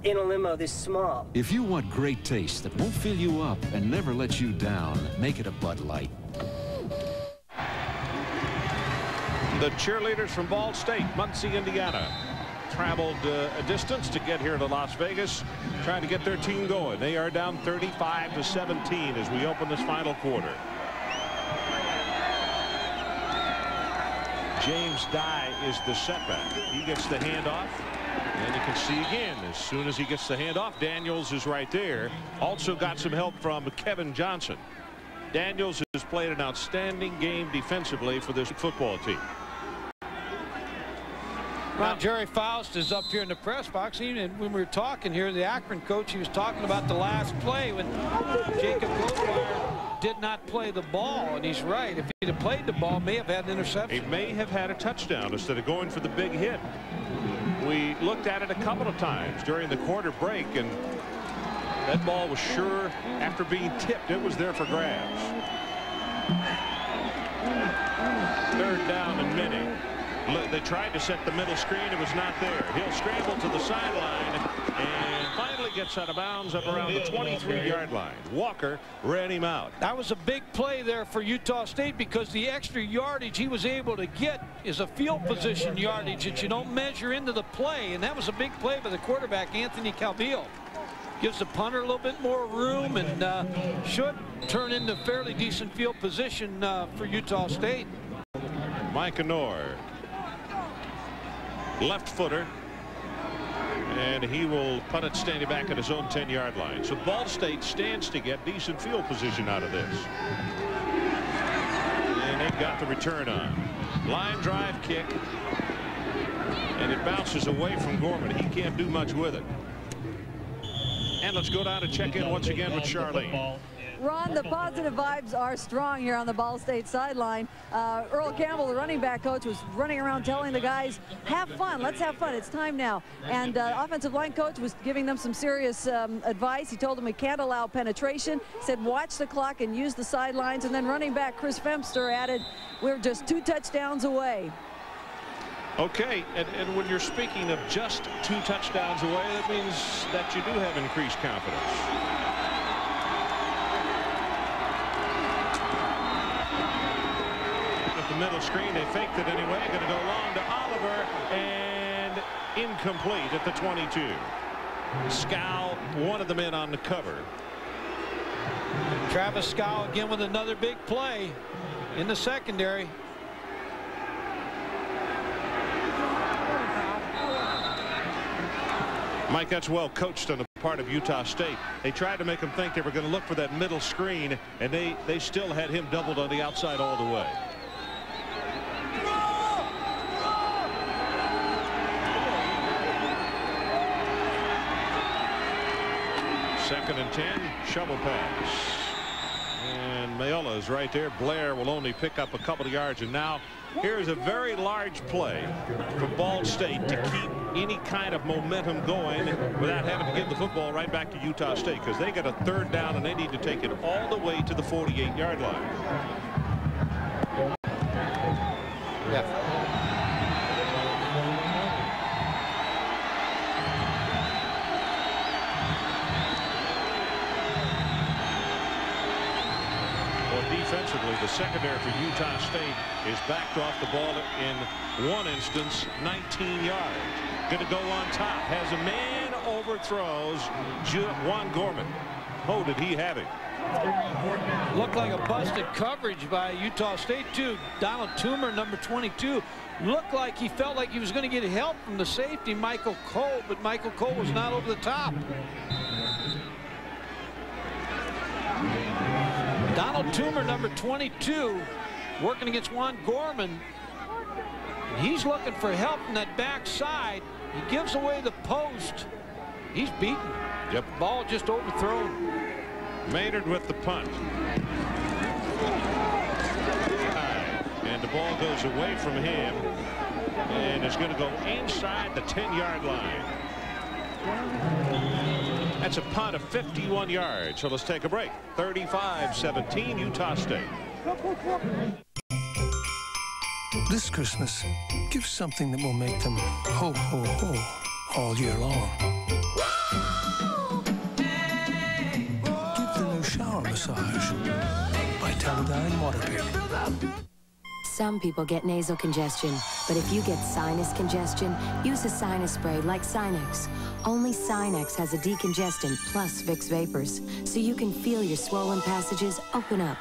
In a limo this small. If you want great taste that won't fill you up and never let you down, make it a Bud Light. The cheerleaders from Ball State, Muncie, Indiana, traveled a distance to get here to Las Vegas, trying to get their team going. They are down 35-17 as we open this final quarter. James Dye is the setback. He gets the handoff, and you can see again, as soon as he gets the handoff, Daniels is right there. Also got some help from Kevin Johnson. Daniels has played an outstanding game defensively for this football team. Well, Jerry Faust is up here in the press box. Even when we were talking here, the Akron coach, he was talking about the last play when Jacob Goldwire did not play the ball, and he's right. If he'd have played the ball, may have had an interception. He may have had a touchdown instead of going for the big hit. We looked at it a couple of times during the quarter break, and that ball was sure, after being tipped, it was there for grabs. Third down and many. They tried to set the middle screen. It was not there. He'll scramble to the sideline and finally gets out of bounds up around the 23-yard line. Walker ran him out. That was a big play there for Utah State, because the extra yardage he was able to get is a field position yardage that you don't measure into the play, and that was a big play by the quarterback, Anthony Calvillo. Gives the punter a little bit more room and should turn into fairly decent field position for Utah State. Micah Nord, left footer, and he will punt it standing back at his own 10-yard line. So Ball State stands to get decent field position out of this. And they've got the return on. Line drive kick, and it bounces away from Gorman. He can't do much with it. And let's go down and check in once again with Charlene. Ron, the positive vibes are strong here on the Ball State sideline. Earl Campbell, the running back coach, was running around telling the guys, have fun, let's have fun, it's time now. And offensive line coach was giving them some serious advice. He told them we can't allow penetration. He said watch the clock and use the sidelines. And then running back Chris Femster added, we're just 2 touchdowns away. Okay, and when you're speaking of just 2 touchdowns away, that means that you do have increased confidence. Middle screen, they faked it anyway. Going to go long to Oliver, and incomplete at the 22. Scow, one of the men on the cover. Travis Scow again with another big play in the secondary. Mike, that's well coached on the part of Utah State. They tried to make him think they were going to look for that middle screen, and they still had him doubled on the outside all the way. Second and 10, shovel pass. And Mayola is right there. Blair will only pick up a couple of yards. And now here's a very large play for Ball State to keep any kind of momentum going without having to give the football right back to Utah State, because they got a third down and they need to take it all the way to the 48-yard line. Yeah. Defensively, the secondary for Utah State is backed off the ball in one instance 19 yards. Going to go on top. Has a man, overthrows Juan Gorman. Oh, did he have him? Looked like a busted coverage by Utah State, too. Donald Toomer, number 22, looked like he felt like he was going to get help from the safety, Michael Cole, but Michael Cole was not over the top. Donald Toomer, number 22, working against Juan Gorman. He's looking for help from that backside. He gives away the post. He's beaten. Yep. Ball just overthrown. Maynard with the punt. And the ball goes away from him. And it's going to go inside the 10-yard line. That's a punt of 51 yards. So let's take a break. 35-17 Utah State. This Christmas, give something that will make them ho, ho, ho all year long. Give the new shower massage by Teledyne Waterpik. Some people get nasal congestion, but if you get sinus congestion, use a sinus spray like Sinex. Only Sinex has a decongestant plus Vicks Vapors, so you can feel your swollen passages open up.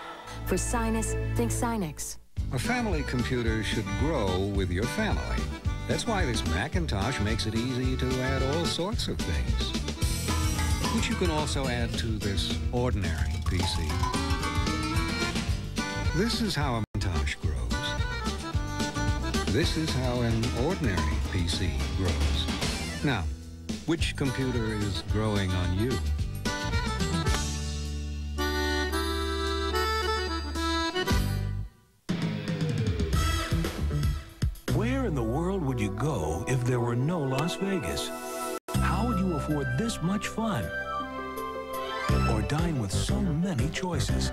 For sinus, think Sinex. A family computer should grow with your family. That's why this Macintosh makes it easy to add all sorts of things, which you can also add to this ordinary PC. This is how a Macintosh grows. This is how an ordinary PC grows. Now, which computer is growing on you? Where in the world would you go if there were no Las Vegas? How would you afford this much fun? Or dine with so many choices?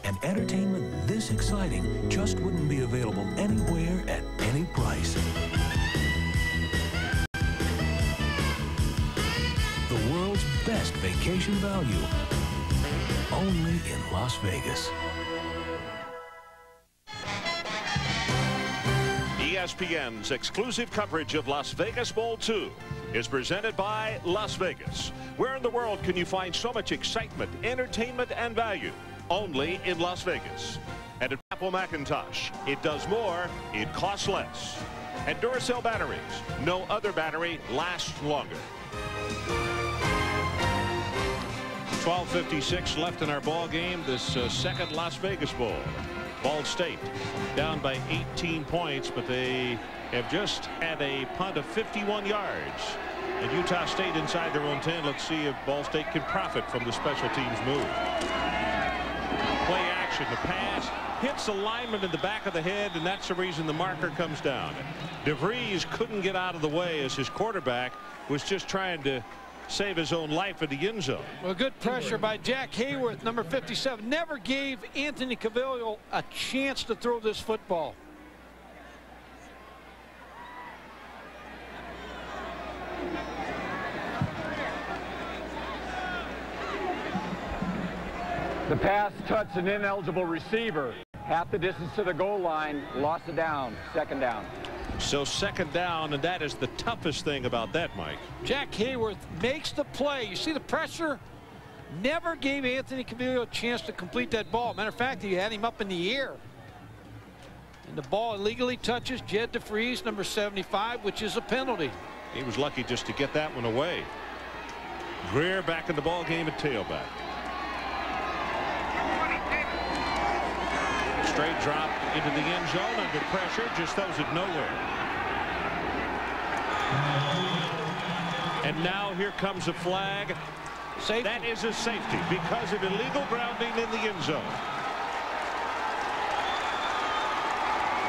And entertainment this exciting just wouldn't be available anywhere at any price. The world's best vacation value, only in Las Vegas. ESPN's exclusive coverage of Las Vegas Bowl 2 is presented by Las Vegas. Where in the world can you find so much excitement, entertainment, and value? Only in Las Vegas. And at Apple Macintosh, it does more, it costs less. And Duracell batteries, no other battery lasts longer. 12:56 left in our ball game, this second Las Vegas Bowl. Ball State down by 18 points, but they have just had a punt of 51 yards. And Utah State inside their own 10. Let's see if Ball State can profit from the special teams move. Play action, the pass hits the lineman in the back of the head, and that's the reason the marker comes down. DeVries couldn't get out of the way as his quarterback was just trying to save his own life in the end zone. Well, good pressure by Jack Hayworth, number 57. Never gave Anthony Calvillo a chance to throw this football. The pass touched an ineligible receiver. Half the distance to the goal line, lost it down, second down. So second down, and that is the toughest thing about that, Mike. Jack Hayworth makes the play. You see the pressure? Never gave Anthony Calvillo a chance to complete that ball. Matter of fact, he had him up in the air. And the ball illegally touches Jed DeVries, number 75, which is a penalty. He was lucky just to get that one away. Greer back in the ball game at tailback. Straight drop into the end zone under pressure, just throws it nowhere. And now here comes a flag. Safety. That is a safety because of illegal grounding in the end zone.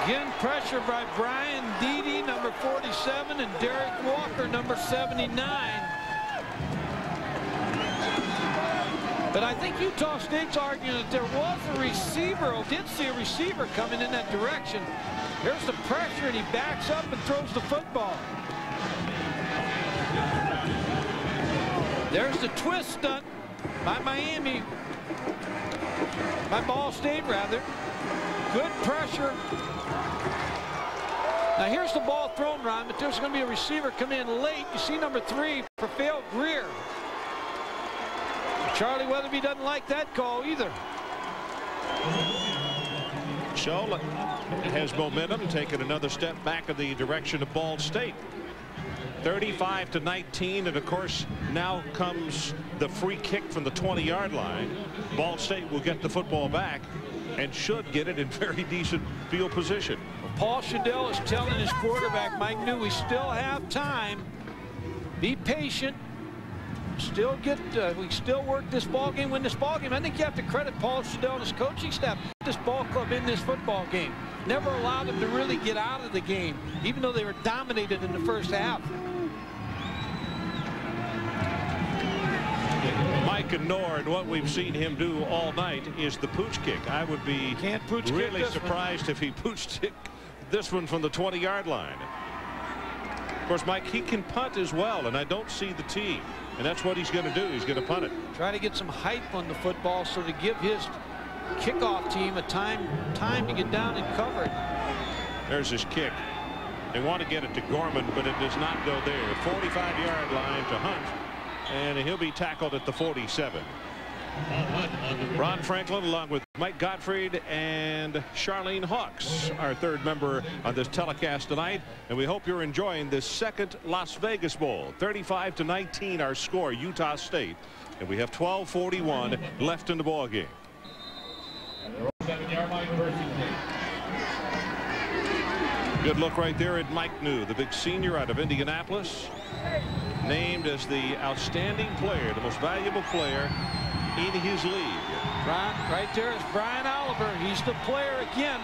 Again, pressure by Brian Deedy, number 47, and Derek Walker, number 79. But I think Utah State's arguing that there was a receiver, or did see a receiver coming in that direction. Here's the pressure, and he backs up and throws the football. There's the twist stunt by Miami. By Ball State, rather. Good pressure. Now here's the ball thrown, Ron, but there's going to be a receiver come in late. You see number 3, Perfeo Greer. Charlie Weatherby doesn't like that call either. So has momentum, taking another step back in the direction of Ball State. 35-19, and of course now comes the free kick from the 20-yard line. Ball State will get the football back and should get it in very decent field position. Paul Shadell is telling his quarterback, Mike New, we still have time. Be patient. We still work this ball game, win this ball game. I think you have to credit Paul Shadell and his coaching staff. This ball club in this football game never allowed them to really get out of the game, even though they were dominated in the first half. Mike Nord, what we've seen him do all night is the pooch kick. I would be really surprised if he pooched this one from the 20-yard line. Of course, Mike, he can punt as well, and I don't see the tee. And that's what he's going to do. He's going to punt it. Try to get some height on the football so to give his kickoff team a time to get down and cover it. There's his kick. They want to get it to Gorman, but it does not go there. 45-yard line to Hunt, and he'll be tackled at the 47. Ron Franklin, along with Mike Gottfried and Charlene Hawks, our third member on this telecast tonight, and we hope you're enjoying this second Las Vegas Bowl. 35-19 our score, Utah State, and we have 12:41 left in the ball game. Good look right there at Mike New, the big senior out of Indianapolis, named as the outstanding player, the most valuable player in his league. Right there is Brian Oliver. He's the player again.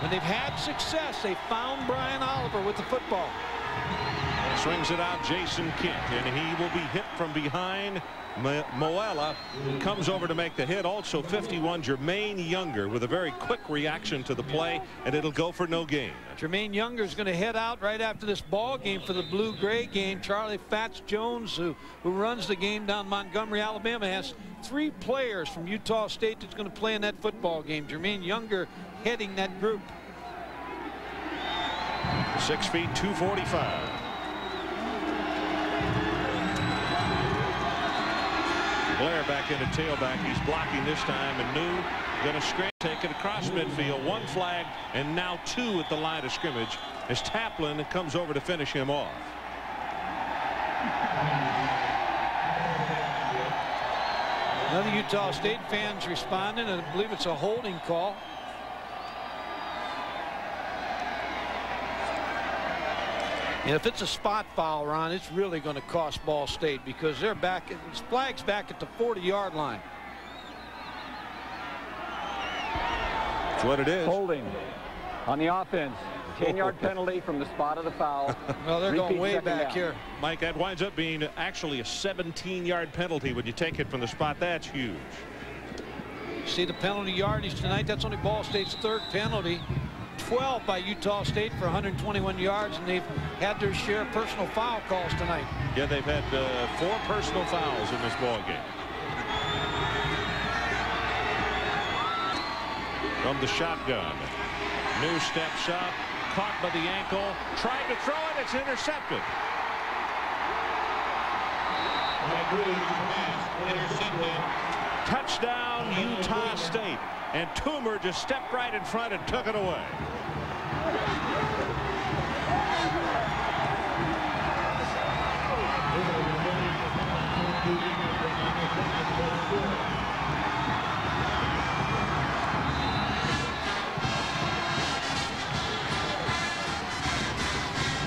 When they've had success, they found Brian Oliver with the football. Swings it out, Jason Kent, and he will be hit from behind. Moella comes over to make the hit. Also 51, Jermaine Younger, with a very quick reaction to the play, and it'll go for no gain. Jermaine Younger is going to head out right after this ball game for the blue-gray game. Charlie Fats Jones, who runs the game down Montgomery, Alabama, has 3 players from Utah State that's going to play in that football game. Jermaine Younger heading that group. 6 feet 245. Blair back into tailback. He's blocking this time, and New going to scramble, take it across midfield. 1 flag, and now 2 at the line of scrimmage as Taplin comes over to finish him off. Another Utah State fans responding, and I believe it's a holding call. And if it's a spot foul, Ron, it's really going to cost Ball State because they're back. This flag's back at the 40-yard line. That's what it is. Holding on the offense. 10-yard penalty from the spot of the foul. Well, they're going way back here. Mike, that winds up being actually a 17-yard penalty when you take it from the spot. That's huge. See the penalty yardage tonight. That's only Ball State's 3rd penalty. 12 by Utah State for 121 yards, and they've had their share of personal foul calls tonight. Yeah, they've had 4 personal fouls in this ball game. From the shotgun, New steps up, caught by the ankle, tried to throw it, it's intercepted. Touchdown, Utah State. And Toomer just stepped right in front and took it away.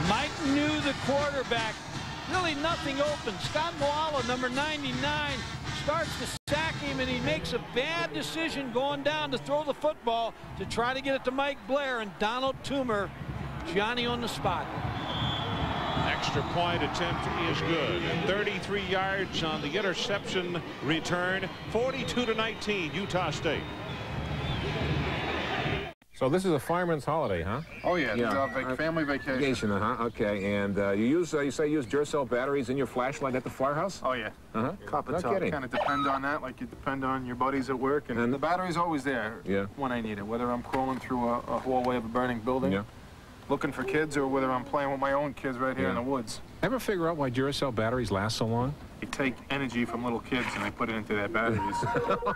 Mike New, the quarterback. Really nothing open. Scott Moala, number 99, starts to sack him, and he makes a bad decision going down to throw the football to try to get it to Mike Blair, and Donald Toomer, Johnny on the spot. Extra point attempt is good. 33 yards on the interception return. 42-19, Utah State. So this is a fireman's holiday, huh? Oh yeah, family vacation. Okay, and you say use Duracell batteries in your flashlight at the firehouse? Oh yeah. Copper top. Kind of depend on that, like you depend on your buddies at work, and the battery's always there when I need it. Whether I'm crawling through a hallway of a burning building, looking for kids or whether I'm playing with my own kids right here in the woods. Ever figure out why Duracell batteries last so long? You take energy from little kids and I put it into their batteries.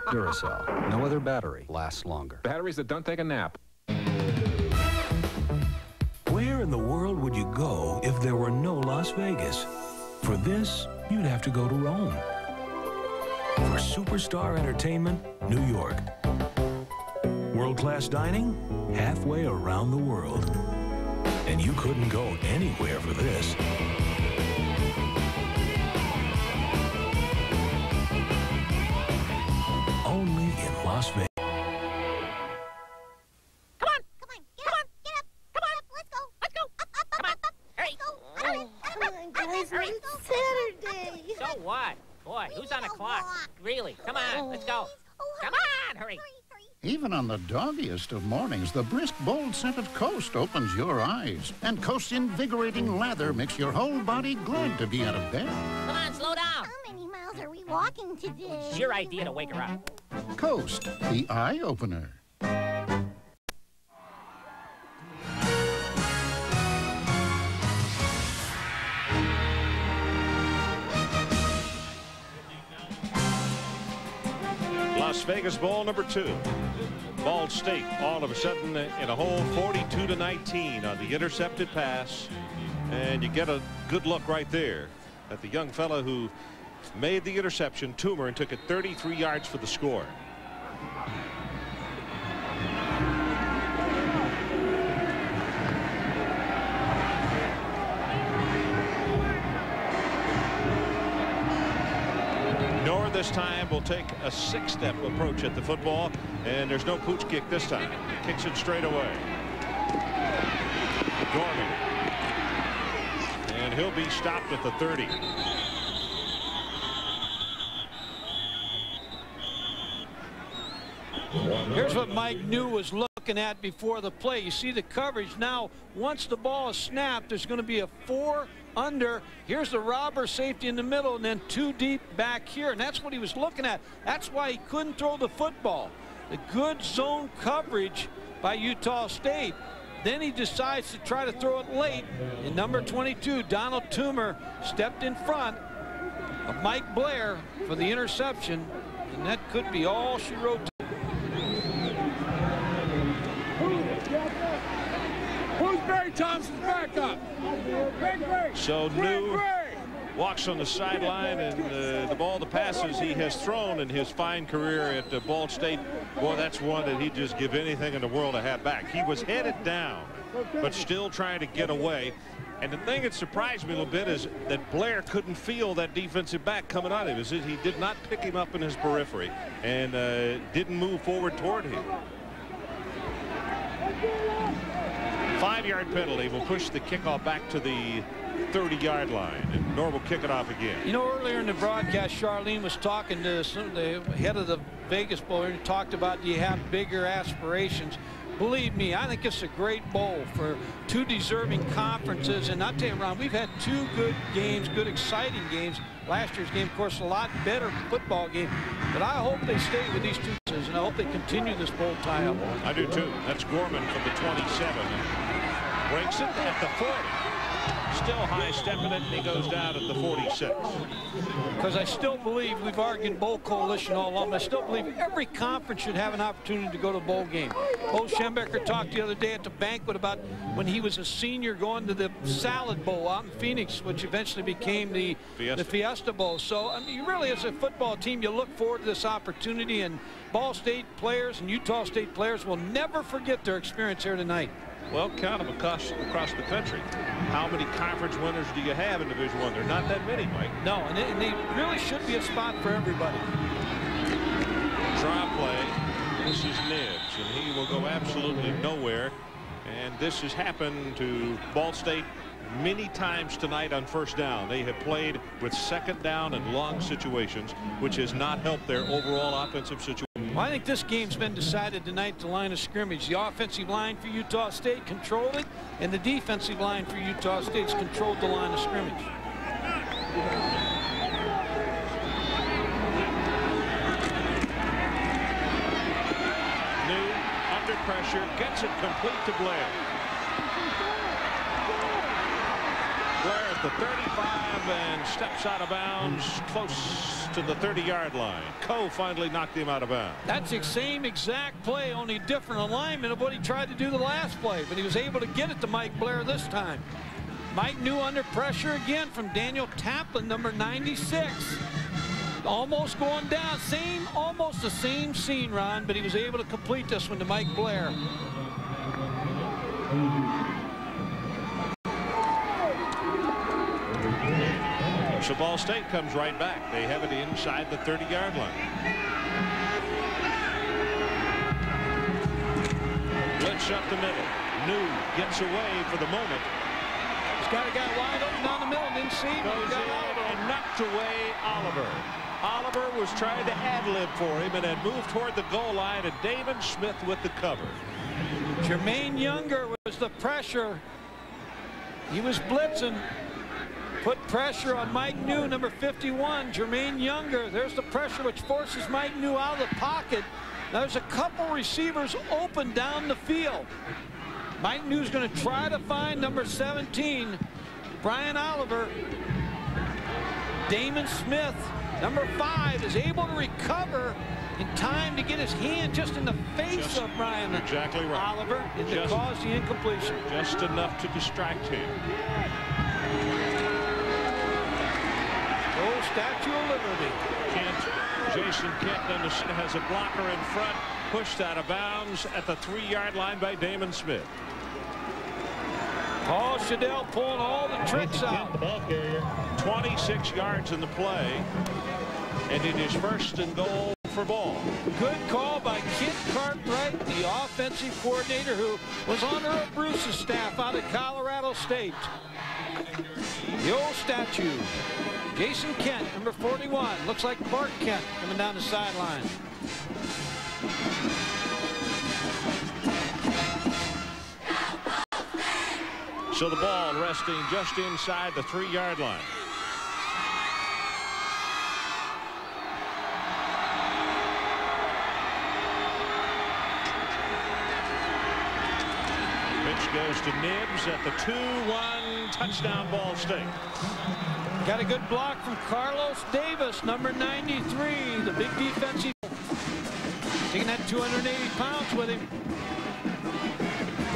Duracell. No other battery lasts longer. Batteries that don't take a nap. Where in the world would you go if there were no Las Vegas? For this, you'd have to go to Rome. For superstar entertainment, New York. World-class dining, halfway around the world. And you couldn't go anywhere for this. Only in Las Vegas. Saturday. So what? Boy, who's on the clock? Really? Come on, let's go. Come on, hurry. Even on the doggiest of mornings, the brisk, bold-scented Coast opens your eyes. And Coast's invigorating lather makes your whole body glad to be out of bed. Come on, slow down. How many miles are we walking today? It's your idea to wake her up. Coast, the eye-opener. Las Vegas Bowl number 2. Ball State all of a sudden in a hole 42-19 on the intercepted pass. And you get a good look right there at the young fella who made the interception, Toomer, and took it 33 yards for the score. This time will take a 6-step approach at the football, and there's no pooch kick this time. He kicks it straight away. Gorman, and he'll be stopped at the 30. Here's what Mike New was looking at before the play. You see the coverage now. Once the ball is snapped, there's going to be a 4 under. Here's the robber safety in the middle, and then 2 deep back here, and that's what he was looking at. That's why he couldn't throw the football. The good zone coverage by Utah State. Then he decides to try to throw it late, and number 22, Donald Toomer, stepped in front of Mike Blair for the interception, and that could be all she wrote. Who's Barry Thompson's backup? So New walks on the sideline, and the ball, the passes he has thrown in his fine career at Ball State, boy, that's one that he'd just give anything in the world to have back. He was headed down, but still trying to get away. And the thing that surprised me a little bit is that Blair couldn't feel that defensive back coming on him. He did not pick him up in his periphery and didn't move forward toward him. 5-yard penalty will push the kickoff back to the 30-yard line, and Norm will kick it off again. You know, earlier in the broadcast, Charlene was talking to the head of the Vegas Bowl and talked about, do you have bigger aspirations? Believe me, I think it's a great bowl for 2 deserving conferences. And I'll tell you, Ron, we've had 2 good games, good exciting games. Last year's game, of course, a lot better football game. But I hope they stay with these 2 teams, and I hope they continue this bowl tie-up. I do too. That's Gorman from the 27. Breaks it at the 40. Still high stepping it, and he goes down at the 46. Because I still believe, we've argued Bowl Coalition all along, I still believe every conference should have an opportunity to go to a bowl game. Bo Schembecker talked the other day at the banquet about when he was a senior going to the Salad Bowl out in Phoenix, which eventually became the Fiesta Bowl. So, I mean, you really, as a football team, you look forward to this opportunity, and Ball State players and Utah State players will never forget their experience here tonight. Well, count them across the country. How many conference winners do you have in Division I? There are not that many, Mike. No, and they really should be a spot for everybody. Draw play. This is Nibbs, and he will go absolutely nowhere. And this has happened to Ball State many times tonight on first down. They have played with second down and long situations, which has not helped their overall offensive situation. Well, I think this game's been decided tonight at the line of scrimmage. The offensive line for Utah State controlled it, and the defensive line for Utah State's controlled the line of scrimmage. New under pressure, gets it complete to Blair. the 35 and steps out of bounds close to the 30-yard line. Coe finally knocked him out of bounds. That's the same exact play, only different alignment of what he tried to do the last play, but he was able to get it to Mike Blair this time. Mike New under pressure again from Daniel Taplin, number 96. Almost going down, almost the same scene, Ron, but he was able to complete this one to Mike Blair. So Ball State comes right back. They have it inside the 30-yard line. Blitz up the middle. New gets away for the moment. He's got a guy wide open down the middle. Didn't see him. Goes in and knocked away Oliver. Oliver was trying to ad-lib for him and had moved toward the goal line, and Damon Smith with the cover. Jermaine Younger was the pressure. He was blitzing. Put pressure on Mike New, number 51. Jermaine Younger. There's the pressure which forces Mike New out of the pocket. Now there's a couple receivers open down the field. Mike New's going to try to find number 17, Brian Oliver. Damon Smith, number 5, is able to recover in time to get his hand just in the face of Brian exactly right. Oliver and to cause the incompletion. Just enough to distract him. Oh, Statue of Liberty. Jason Kent has a blocker in front, pushed out of bounds at the 3-yard line by Damon Smith. Paul Shadell pulling all the tricks out. 26 yards in the play, and it is first and goal for Ball. Good call by Kent Cartwright, the offensive coordinator who was on Earl Bruce's staff out at Colorado State. The old statue. Jason Kent, number 41. Looks like Clark Kent coming down the sideline. So the ball resting just inside the 3-yard line. Pitch goes to Nibbs at the 2-1 touchdown, Ball State. Got a good block from Carlos Davis, number 93, the big defensive. Taking that 280 pounds with him.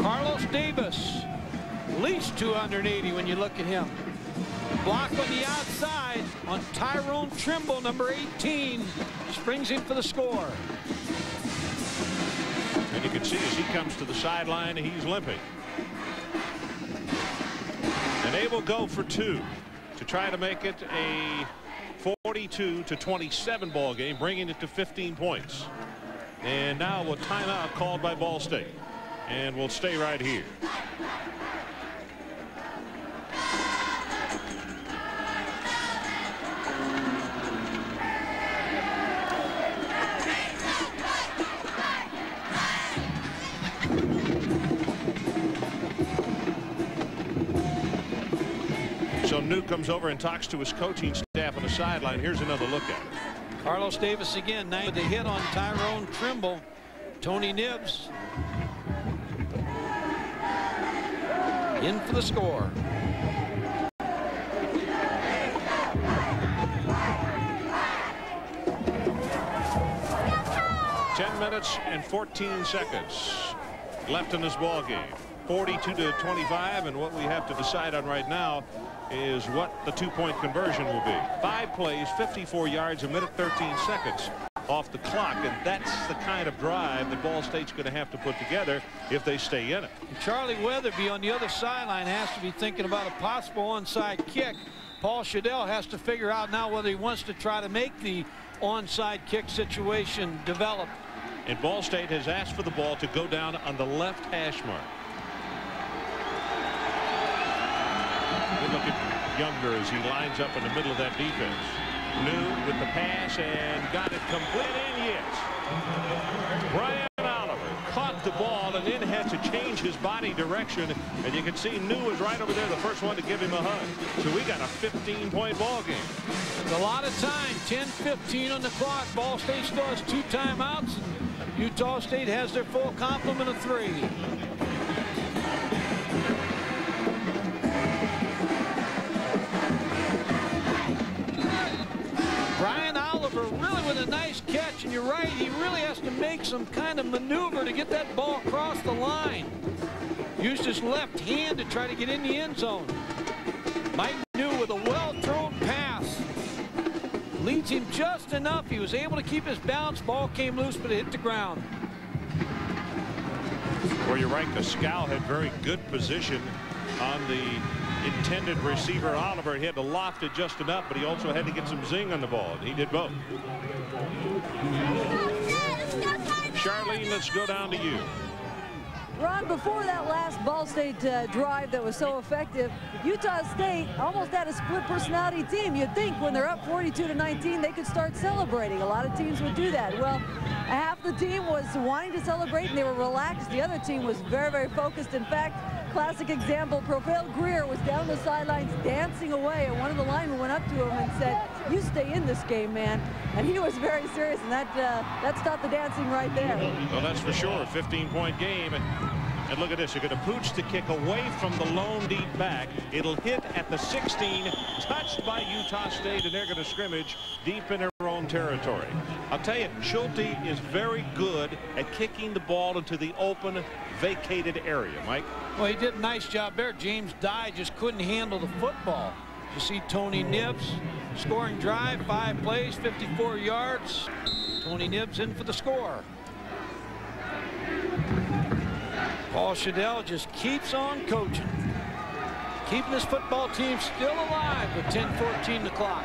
Carlos Davis, at least 280 when you look at him. Block on the outside on Tyrone Trimble, number 18, springs in for the score. And you can see as he comes to the sideline, he's limping. And they will go for 2. To try to make it a 42-27 ball game, bringing it to 15 points. And now a timeout called by Ball State, and we'll stay right here. So New comes over and talks to his coaching staff on the sideline. Here's another look at it. Carlos Davis again, now with the hit on Tyrone Trimble. Tony Nibbs in for the score. Ten minutes and 14 seconds left in this ball game. 42-25, and what we have to decide on right now is what the 2-point conversion will be. 5 plays, 54 yards, a minute 13 seconds off the clock, and that's the kind of drive that Ball State's going to have to put together if they stay in it. And Charlie Weatherby on the other sideline has to be thinking about a possible onside kick. Paul Shadell has to figure out now whether he wants to try to make the onside kick situation develop. And Ball State has asked for the ball to go down on the left hash mark. Good look at Younger as he lines up in the middle of that defense. New with the pass and got it complete, and yes. Brian Oliver caught the ball and then had to change his body direction, and you can see New was right over there, the first one to give him a hug. So we got a 15-point ball game. There's a lot of time, 10-15 on the clock. Ball State still has 2 timeouts, and Utah State has their full complement of 3. has to make some kind of maneuver to get that ball across the line. Used his left hand to try to get in the end zone. Mike New with a well-thrown pass. Leads him just enough. He was able to keep his balance. Ball came loose, but it hit the ground. Well, you're right. The scout had very good position on the intended receiver. Oliver, he had to loft it just enough, but he also had to get some zing on the ball. He did both. Charlene, let's go down to you. Ron, before that last Ball State drive that was so effective, Utah State almost had a split personality team. You'd think when they're up 42-19, they could start celebrating. A lot of teams would do that. Well, half the team was wanting to celebrate and they were relaxed. The other team was very, very focused. In fact, classic example, Profale Greer was down the sidelines dancing away, and one of the linemen went up to him and said, "You stay in this game, man." And he was very serious, and that stopped the dancing right there. Well, that's for sure. A 15-point game. And look at this. You're going to pooch the kick away from the lone deep back. It'll hit at the 16, touched by Utah State, and they're going to scrimmage deep in their own territory. I'll tell you, Schulte is very good at kicking the ball into the open, vacated area. Mike? Well, he did a nice job there. James Dye just couldn't handle the football. You see Tony Nibbs, scoring drive, 5 plays, 54 yards. Tony Nibbs in for the score. Paul Shadell just keeps on coaching, keeping his football team still alive with 10:14 the clock.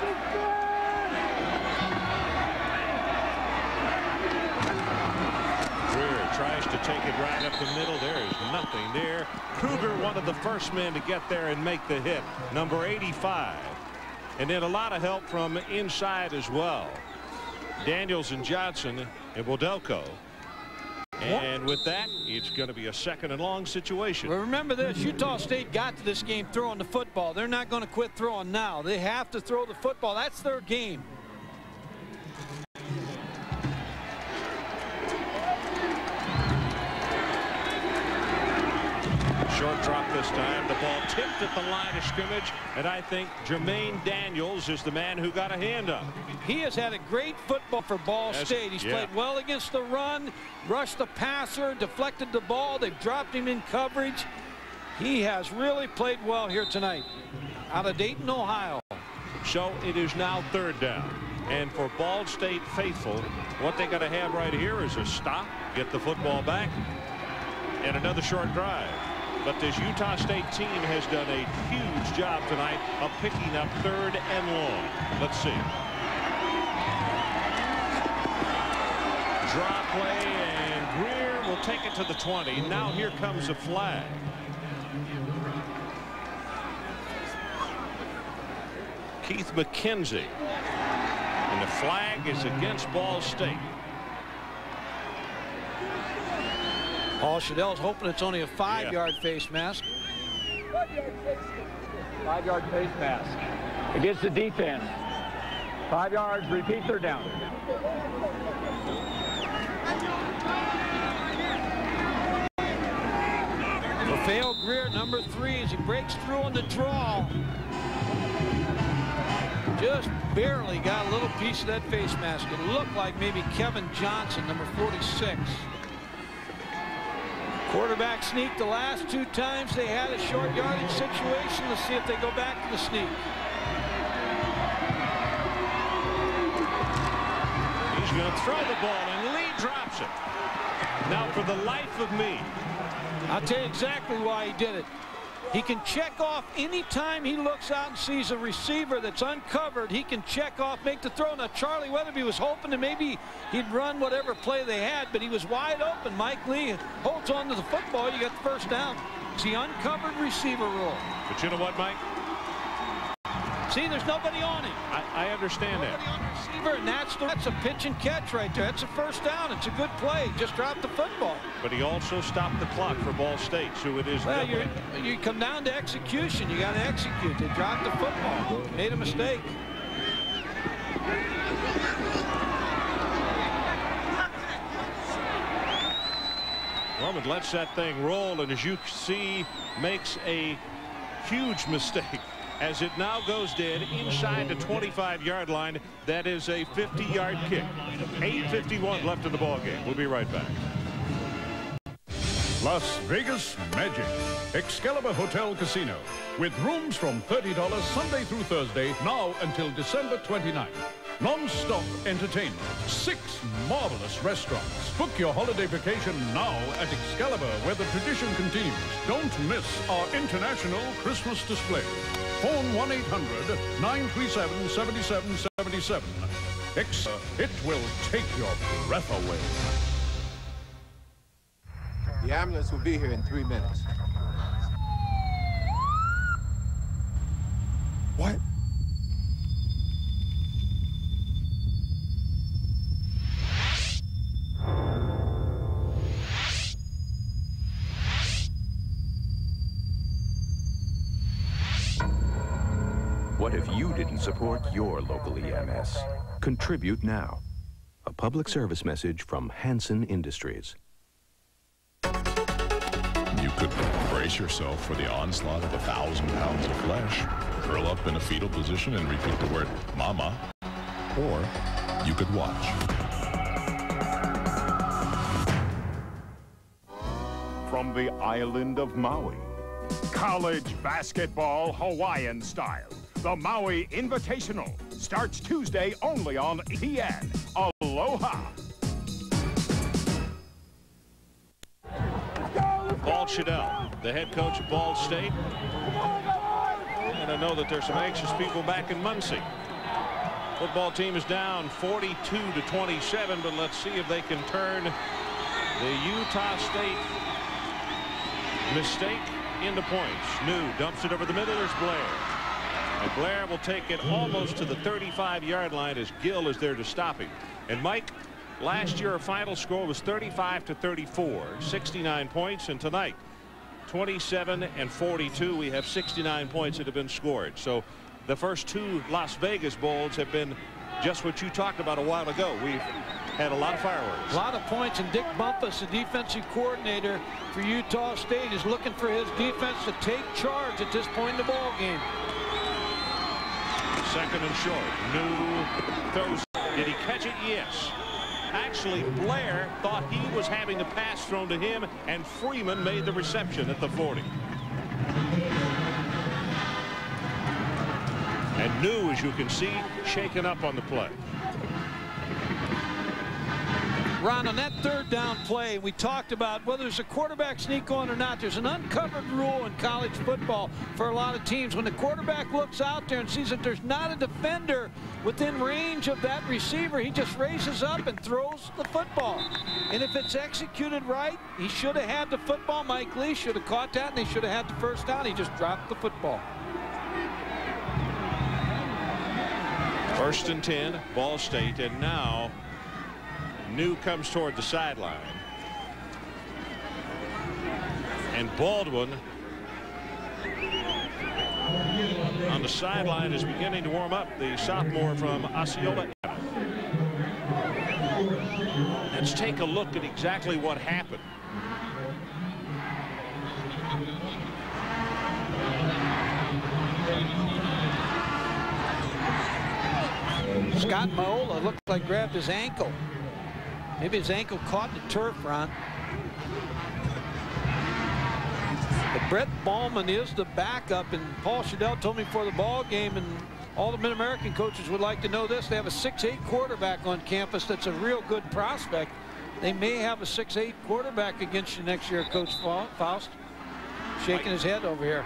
Greer tries to take it right up the middle. There is nothing there. Kruger, one of the first men to get there and make the hit, number 85. And then a lot of help from inside as well. Daniels and Johnson and Wodelko. And with that, it's going to be a 2nd and long situation. Well, remember this, Utah State got to this game throwing the football. They're not going to quit throwing now. They have to throw the football. That's their game. Short drop this time. The ball tipped at the line of scrimmage, and I think Jermaine Daniels is the man who got a hand up. He has had a great football for Ball State. He's played well against the run, rushed the passer, deflected the ball. They've dropped him in coverage. He has really played well here tonight out of Dayton, Ohio. So it is now 3rd down. And for Ball State faithful, what they got to have right here is a stop, get the football back, and another short drive. But this Utah State team has done a huge job tonight of picking up 3rd and long. Let's see. Draw play, and Greer will take it to the 20. Now here comes a flag. Keith McKenzie. And the flag is against Ball State. Paul Shadell's hoping it's only a 5-yard face mask. 5-yard face mask against the defense. 5 yards, repeat 3rd down. Profale Greer, number 3, as he breaks through on the draw. Just barely got a little piece of that face mask. It looked like maybe Kevin Johnson, number 46. Quarterback sneak the last 2 times they had a short yardage situation. Let's see if they go back to the sneak. He's going to throw the ball, and Lee drops it. Now, for the life of me, I'll tell you exactly why he did it. He can check off any time he looks out and sees a receiver that's uncovered. He can check off, make the throw. Now, Charlie Weatherby was hoping that maybe he'd run whatever play they had, but he was wide open. Mike Lee holds on to the football. You got the 1st down. It's the uncovered receiver rule. But you know what, Mike? See, there's nobody on him. I understand that. Nobody on the receiver, and that's a pitch and catch right there. That's a 1st down. It's a good play. Just dropped the football. But he also stopped the clock for Ball State, so it is. Well, you come down to execution. You got to execute. They dropped the football. Made a mistake. Roman lets that thing roll, and as you see, makes a huge mistake. as it now goes dead inside the 25-yard line. That is a 50-yard kick. 8:51 left in the ball game. We'll be right back. Las Vegas Magic, Excalibur Hotel Casino, with rooms from $30 Sunday through Thursday, now until December 29th. Non-stop entertainment, 6 marvelous restaurants. Book your holiday vacation now at Excalibur, where the tradition continues. Don't miss our international Christmas display. Phone 1-800-937-7777. It will take your breath away. The ambulance will be here in 3 minutes. What? What if you didn't support your local EMS? Contribute now. A public service message from Hansen Industries. You could brace yourself for the onslaught of 1,000 pounds of flesh, curl up in a fetal position and repeat the word mama, or you could watch. From the island of Maui, college basketball Hawaiian style. The Maui Invitational starts Tuesday only on ESPN. Aloha! Paul Shadell, the head coach of Ball State. And I know that there's some anxious people back in Muncie. Football team is down 42-27, but let's see if they can turn the Utah State mistake into points. New dumps it over the middle. There's Blair. And Blair will take it almost to the 35-yard line as Gill is there to stop him. And Mike, last year our final score was 35-34, 69 points, and tonight 27-42. We have 69 points that have been scored. So the first 2 Las Vegas Bowls have been just what you talked about a while ago. We've had a lot of fireworks. A lot of points, and Dick Bumpus, the defensive coordinator for Utah State, is looking for his defense to take charge at this point in the ball game. Second and short. New throws. Did he catch it? Yes. Actually, Blair thought he was having a pass thrown to him, and Freeman made the reception at the 40. And New, as you can see, shaken up on the play. Ron, on that third down play, we talked about whether there's a quarterback sneak on or not. There's an uncovered rule in college football for a lot of teams. When the quarterback looks out there and sees that there's not a defender within range of that receiver, he just raises up and throws the football. And if it's executed right, he should have had the football. Mike Lee should have caught that, and he should have had the first down. He just dropped the football. First and 10, Ball State, and now New comes toward the sideline. And Baldwin on the sideline is beginning to warm up, the sophomore from Osceola. Let's take a look at exactly what happened. Scott Maola looked like grabbed his ankle. Maybe his ankle caught the turf, Ron. But Brett Ballman is the backup, and Paul Shadell told me before the ball game, and all the Mid-American coaches would like to know this. They have a 6'8" quarterback on campus that's a real good prospect. They may have a 6'8" quarterback against you next year, Coach Faust. Shaking his head over here.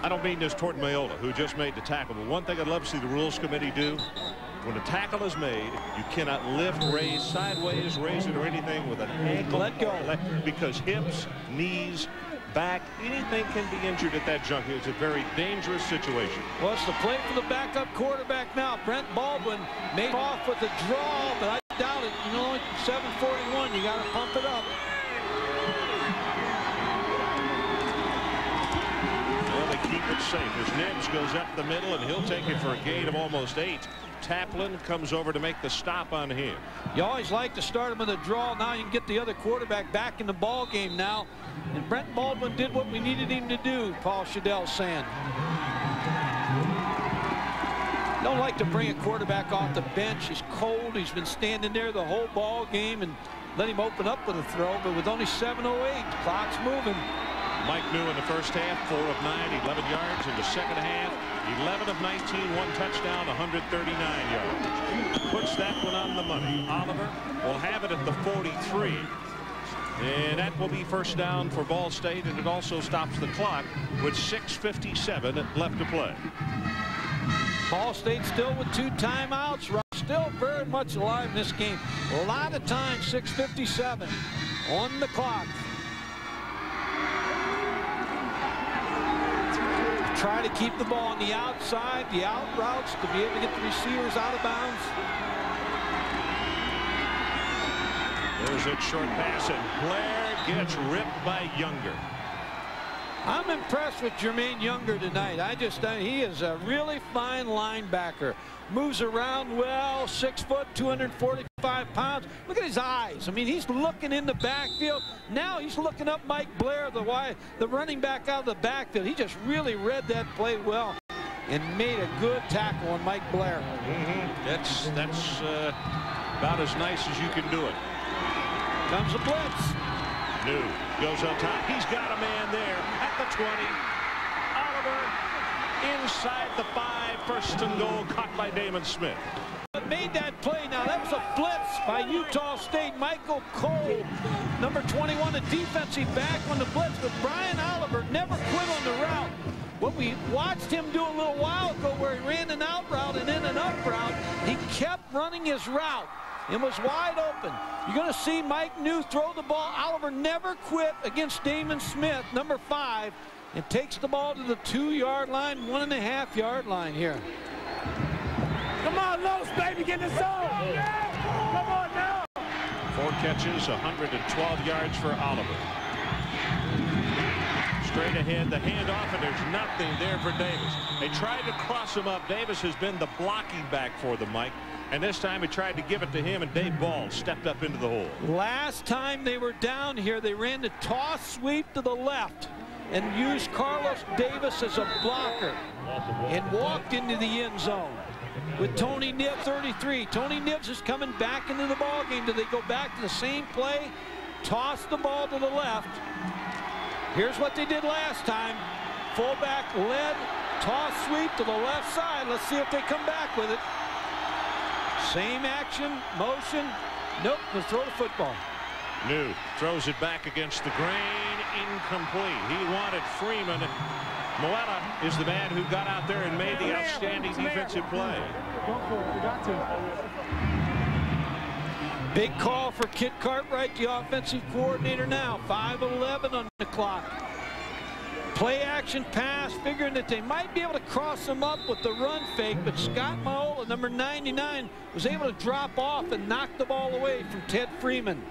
I don't mean this toward Mayola, who just made the tackle, but one thing I'd love to see the rules committee do, when a tackle is made, you cannot lift, raise, sideways, raise it, or anything with an ankle. Let go. Because hips, knees, back, anything can be injured at that juncture. It's a very dangerous situation. Well, it's the play for the backup quarterback now. Brent Baldwin made off with a draw, but I doubt it. You know, 7:41, you got to pump it up. Well, they keep it safe as Nibbs goes up the middle, and he'll take it for a gain of almost 8. Taplin comes over to make the stop on him. You always like to start him with a draw. Now you can get the other quarterback back in the ball game now. And Brent Baldwin did what we needed him to do, Paul Shadell's saying. Don't like to bring a quarterback off the bench. He's cold. He's been standing there the whole ball game, and let him open up with a throw. But with only 7:08, the clock's moving. Mike New in the first half, 4 of 9, 11 yards. In the second half, 11 of 19, 1 touchdown, 139 yards. Puts that one on the money. Oliver will have it at the 43. And that will be first down for Ball State, and it also stops the clock with 6:57 left to play. Ball State still with 2 timeouts. Still very much alive in this game. A lot of time. 6:57 on the clock. Try to keep the ball on the outside, the out routes, to be able to get the receivers out of bounds. There's a short pass, and Blair gets ripped by Younger. I'm impressed with Jermaine Younger tonight. He is a really fine linebacker. Moves around well, 6 foot, 245 pounds. Look at his eyes. I mean, he's looking in the backfield. Now he's looking up Mike Blair, the running back out of the backfield. He just really read that play well and made a good tackle on Mike Blair. That's about as nice as you can do it. Comes the blitz. New goes on top. He's got a man there at the 20. Oliver inside the 5. First and goal, caught by Damon Smith. Made that play. Now that was a blitz by Utah State. Michael Cole, number 21, a defensive back on the blitz. But Brian Oliver never quit on the route. What we watched him do a little while ago, where he ran an out route and then an up route, he kept running his route and was wide open. You're going to see Mike New throw the ball. Oliver never quit against Damon Smith, number 5, and takes the ball to the 2-yard line, 1.5-yard line here. Come on, Los, baby, get in the zone. Come on now. 4 catches, 112 yards for Oliver. Straight ahead, the handoff, and there's nothing there for Davis. They tried to cross him up. Davis has been the blocking back for them, Mike. And this time he tried to give it to him, and Dave Ball stepped up into the hole. Last time they were down here, they ran the toss sweep to the left and used Carlos Davis as a blocker and walked into the end zone with Tony Nibb, 33. Tony Nibbs is coming back into the ball game. Do they go back to the same play? Toss the ball to the left. Here's what they did last time. Fullback led, toss sweep to the left side. Let's see if they come back with it. Same action, motion. Nope, let's throw the football. New throws it back against the grain, incomplete. He wanted Freeman. Moetta is the man who got out there and made the outstanding defensive play. Big call for Kit Cartwright, the offensive coordinator now. 5:11 on the clock. Play action pass, figuring that they might be able to cross him up with the run fake, but Scott Maola, number 99, was able to drop off and knock the ball away from Ted Freeman.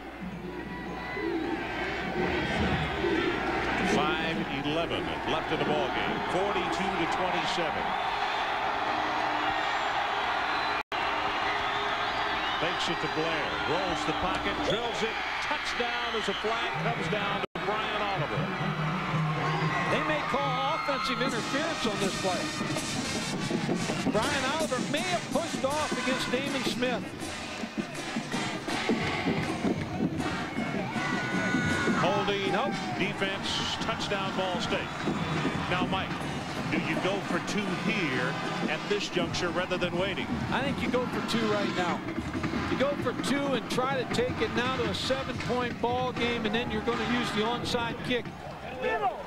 5:11 left in the ball game. 42-27. Fakes it to Blair. Rolls the pocket. Drills it. Touchdown as a flag comes down to Brian Oliver. They may call offensive interference on this play. Brian Oliver may have pushed off against Damon Smith. Holding. Nope. Defense. Touchdown, Ball State. Now, Mike, do you go for 2 here at this juncture rather than waiting? I think you go for 2 right now. You go for 2 and try to take it now to a 7-point ball game, and then you're going to use the onside kick. Middle.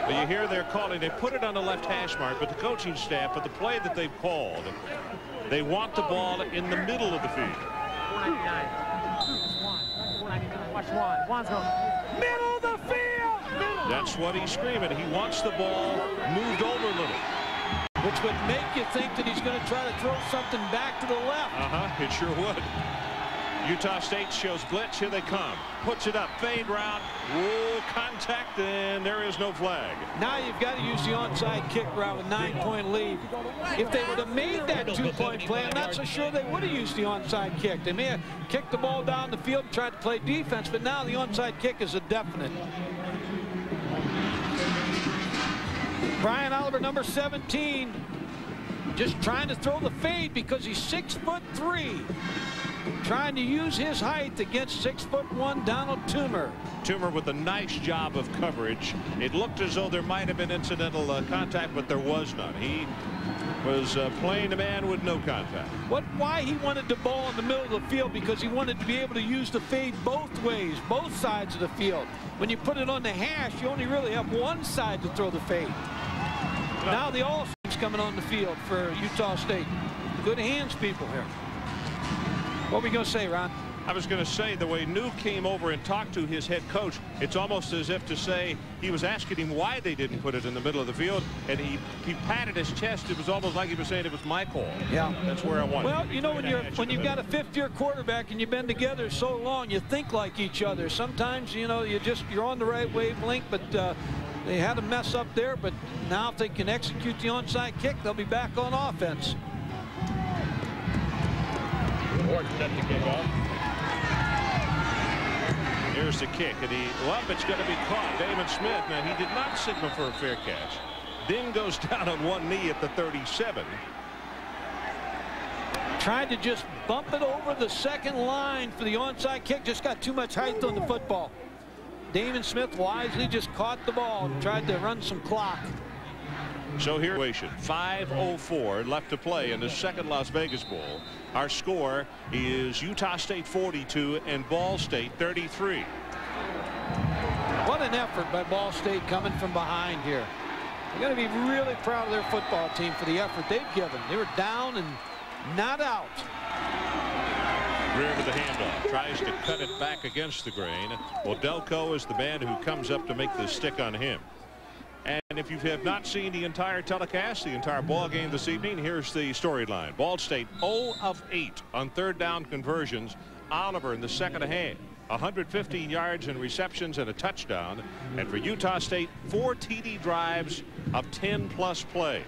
Well, you hear they're calling. They put it on the left hash mark, but the coaching staff, but the play that they've called, they want the ball in the middle of the field. 499. Watch Juan. Juan's going. Middle of the field. That's what he's screaming. He wants the ball moved over a little. Which would make you think that he's going to try to throw something back to the left. It sure would. Utah State shows blitz. Here they come. Puts it up. Fade route. Whoa, contact. protect, and there is no flag. Now you've got to use the onside kick route with 9-point lead. If they would have made that 2-point play, I'm not so sure they would have used the onside kick. They may have kicked the ball down the field and tried to play defense, but now the onside kick is a definite. Brian Oliver, number 17, just trying to throw the fade because he's 6'3", trying to use his height against 6'1" Donald Toomer. Toomer with a nice job of coverage. It looked as though there might have been incidental contact, but there was none. He was playing a man with no contact. Why he wanted the ball in the middle of the field? Because he wanted to be able to use the fade both ways, both sides of the field. When you put it on the hash, you only really have one side to throw the fade. Now the All-State's coming on the field for Utah State. Good hands, people here. What were we going to say, Ron? I was going to say, the way New came over and talked to his head coach, it's almost as if to say he was asking him why they didn't put it in the middle of the field, and he patted his chest. It was almost like he was saying it was my call. Yeah, that's where I want. Well, you know, when you've got a fifth-year quarterback and you've been together so long, you think like each other. Sometimes, you know, you're on the right wavelength, but they had a mess up there. But now if they can execute the onside kick, they'll be back on offense. Set to kick off. Here's the kick, and it's going to be caught. Damon Smith. Now, he did not signal for a fair catch. Then goes down on one knee at the 37. Tried to just bump it over the second line for the onside kick. Just got too much height on the football. Damon Smith wisely just caught the ball and tried to run some clock. So here, 5:04 left to play in the second Las Vegas Bowl. Our score is Utah State 42 and Ball State 33. What an effort by Ball State coming from behind here. They're going to be really proud of their football team for the effort they've given. They were down and not out. Greer with the handoff, tries to cut it back against the grain. Well, Delco is the man who comes up to make the stick on him. And if you have not seen the entire telecast, the entire ball game this evening, here's the storyline. Ball State 0 of 8 on third down conversions. Oliver in the second half, 115 yards in receptions and a touchdown. And for Utah State, 4 TD drives of 10-plus plays.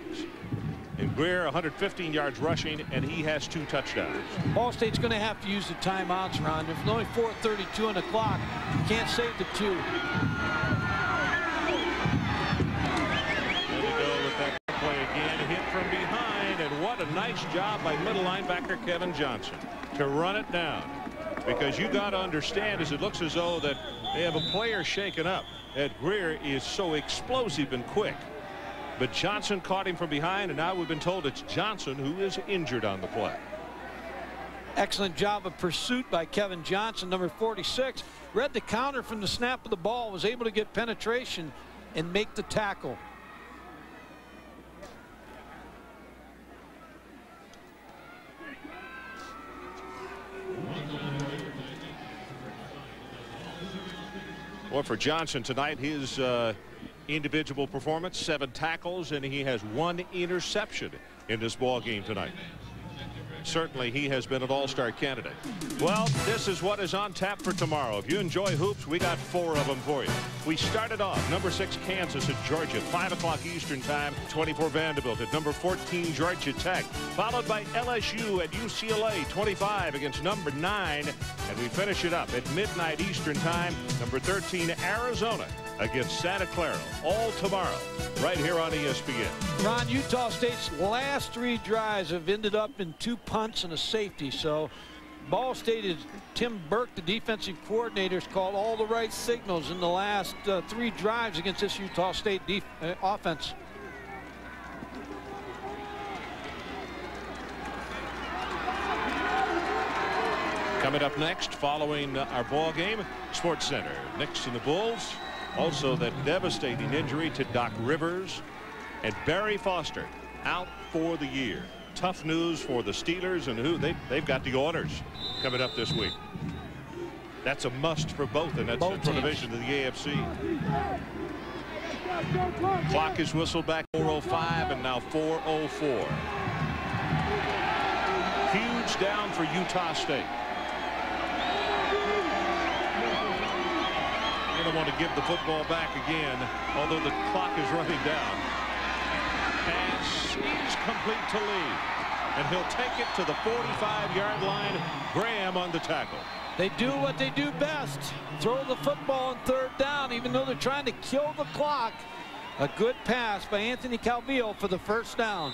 And Greer, 115 yards rushing, and he has 2 touchdowns. Ball State's going to have to use the timeouts, Ron. There's only 4:32 on the clock. You can't save the 2. Play again, hit from behind, and what a nice job by middle linebacker Kevin Johnson to run it down. Because you got to understand, as it looks as though that they have a player shaken up, that Greer is so explosive and quick. But Johnson caught him from behind, and now we've been told it's Johnson who is injured on the play. Excellent job of pursuit by Kevin Johnson, number 46. Read the counter from the snap of the ball, was able to get penetration and make the tackle. Well, for Johnson tonight, his individual performance, 7 tackles, and he has 1 interception in this ball game tonight. Certainly, he has been an all-star candidate. Well, this is what is on tap for tomorrow. If you enjoy hoops, we got 4 of them for you. We started off number 6 Kansas at Georgia, 5 o'clock Eastern time, 24 Vanderbilt at number 14 Georgia Tech, followed by LSU at UCLA, 25 against number 9, and we finish it up at midnight Eastern time, number 13 Arizona against Santa Clara, all tomorrow right here on ESPN. Ron, Utah State's last 3 drives have ended up in 2 punts and a safety. So Ball State is Tim Burke, the defensive coordinator, has called all the right signals in the last 3 drives against this Utah State offense. Coming up next, following our ball game, Sports Center. Knicks and the Bulls. Also, that devastating injury to Doc Rivers and Barry Foster out for the year. Tough news for the Steelers, and they've got the Oilers coming up this week. That's a must for both in that Central Division of the AFC. Clock is whistled back, 4:05, and now 4:04. Huge down for Utah State. They don't want to give the football back again, although the clock is running down. Pass is complete to Lee, and he'll take it to the 45-yard line. Graham on the tackle. They do what they do best, throw the football on third down, even though they're trying to kill the clock. A good pass by Anthony Calvillo for the first down.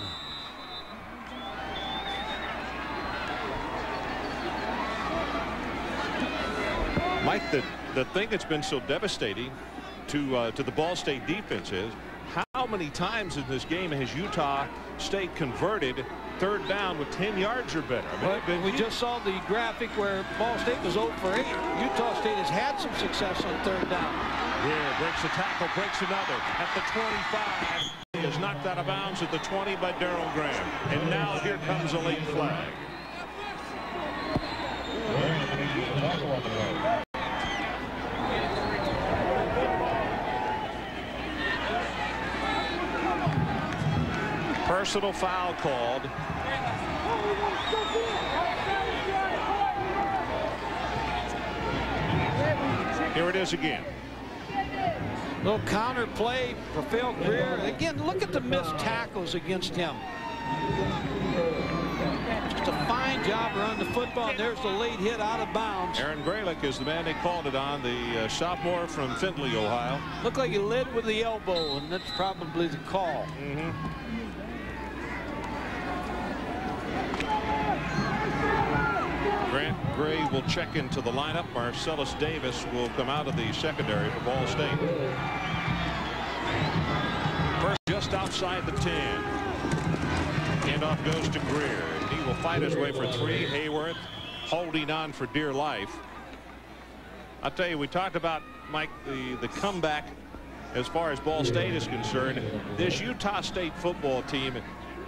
Mike, the thing that's been so devastating to the Ball State defense is how many times in this game has Utah State converted third down with 10 yards or better? I mean, we just saw the graphic where Ball State was 0 for 8. Utah State has had some success on third down. Yeah, breaks a tackle, breaks another at the 25. He is knocked out of bounds at the 20 by Darryl Graham. And now here comes a late flag. Personal foul called. Here it is again. Little counter play for Phil Greer. Again, look at the missed tackles against him. Just a fine job around the football. And there's the late hit out of bounds. Aaron Graylick is the man they called it on, the sophomore from Findlay, Ohio. Looked like he led with the elbow, and that's probably the call. Grant Gray will check into the lineup. Marcellus Davis will come out of the secondary for Ball State. First just outside the 10. Handoff goes to Greer. He will fight his way for 3. Hayworth holding on for dear life. I'll tell you, we talked about, Mike, the comeback as far as Ball State is concerned. This Utah State football team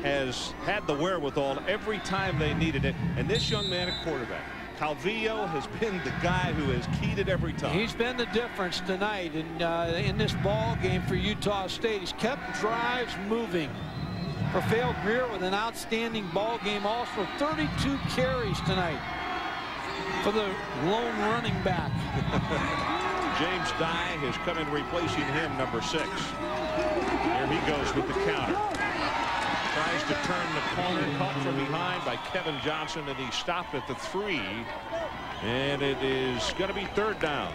has had the wherewithal every time they needed it, and this young man at quarterback, Calvillo, has been the guy who has keyed it every time. He's been the difference tonight in this ball game for Utah State. He's kept drives moving. Rafael Greer with an outstanding ball game, also 32 carries tonight for the lone running back. James Dye has come in replacing him, number 6. Here he goes with the counter. Tries to turn the corner, caught from behind by Kevin Johnson, and he stopped at the 3. And it is going to be third down.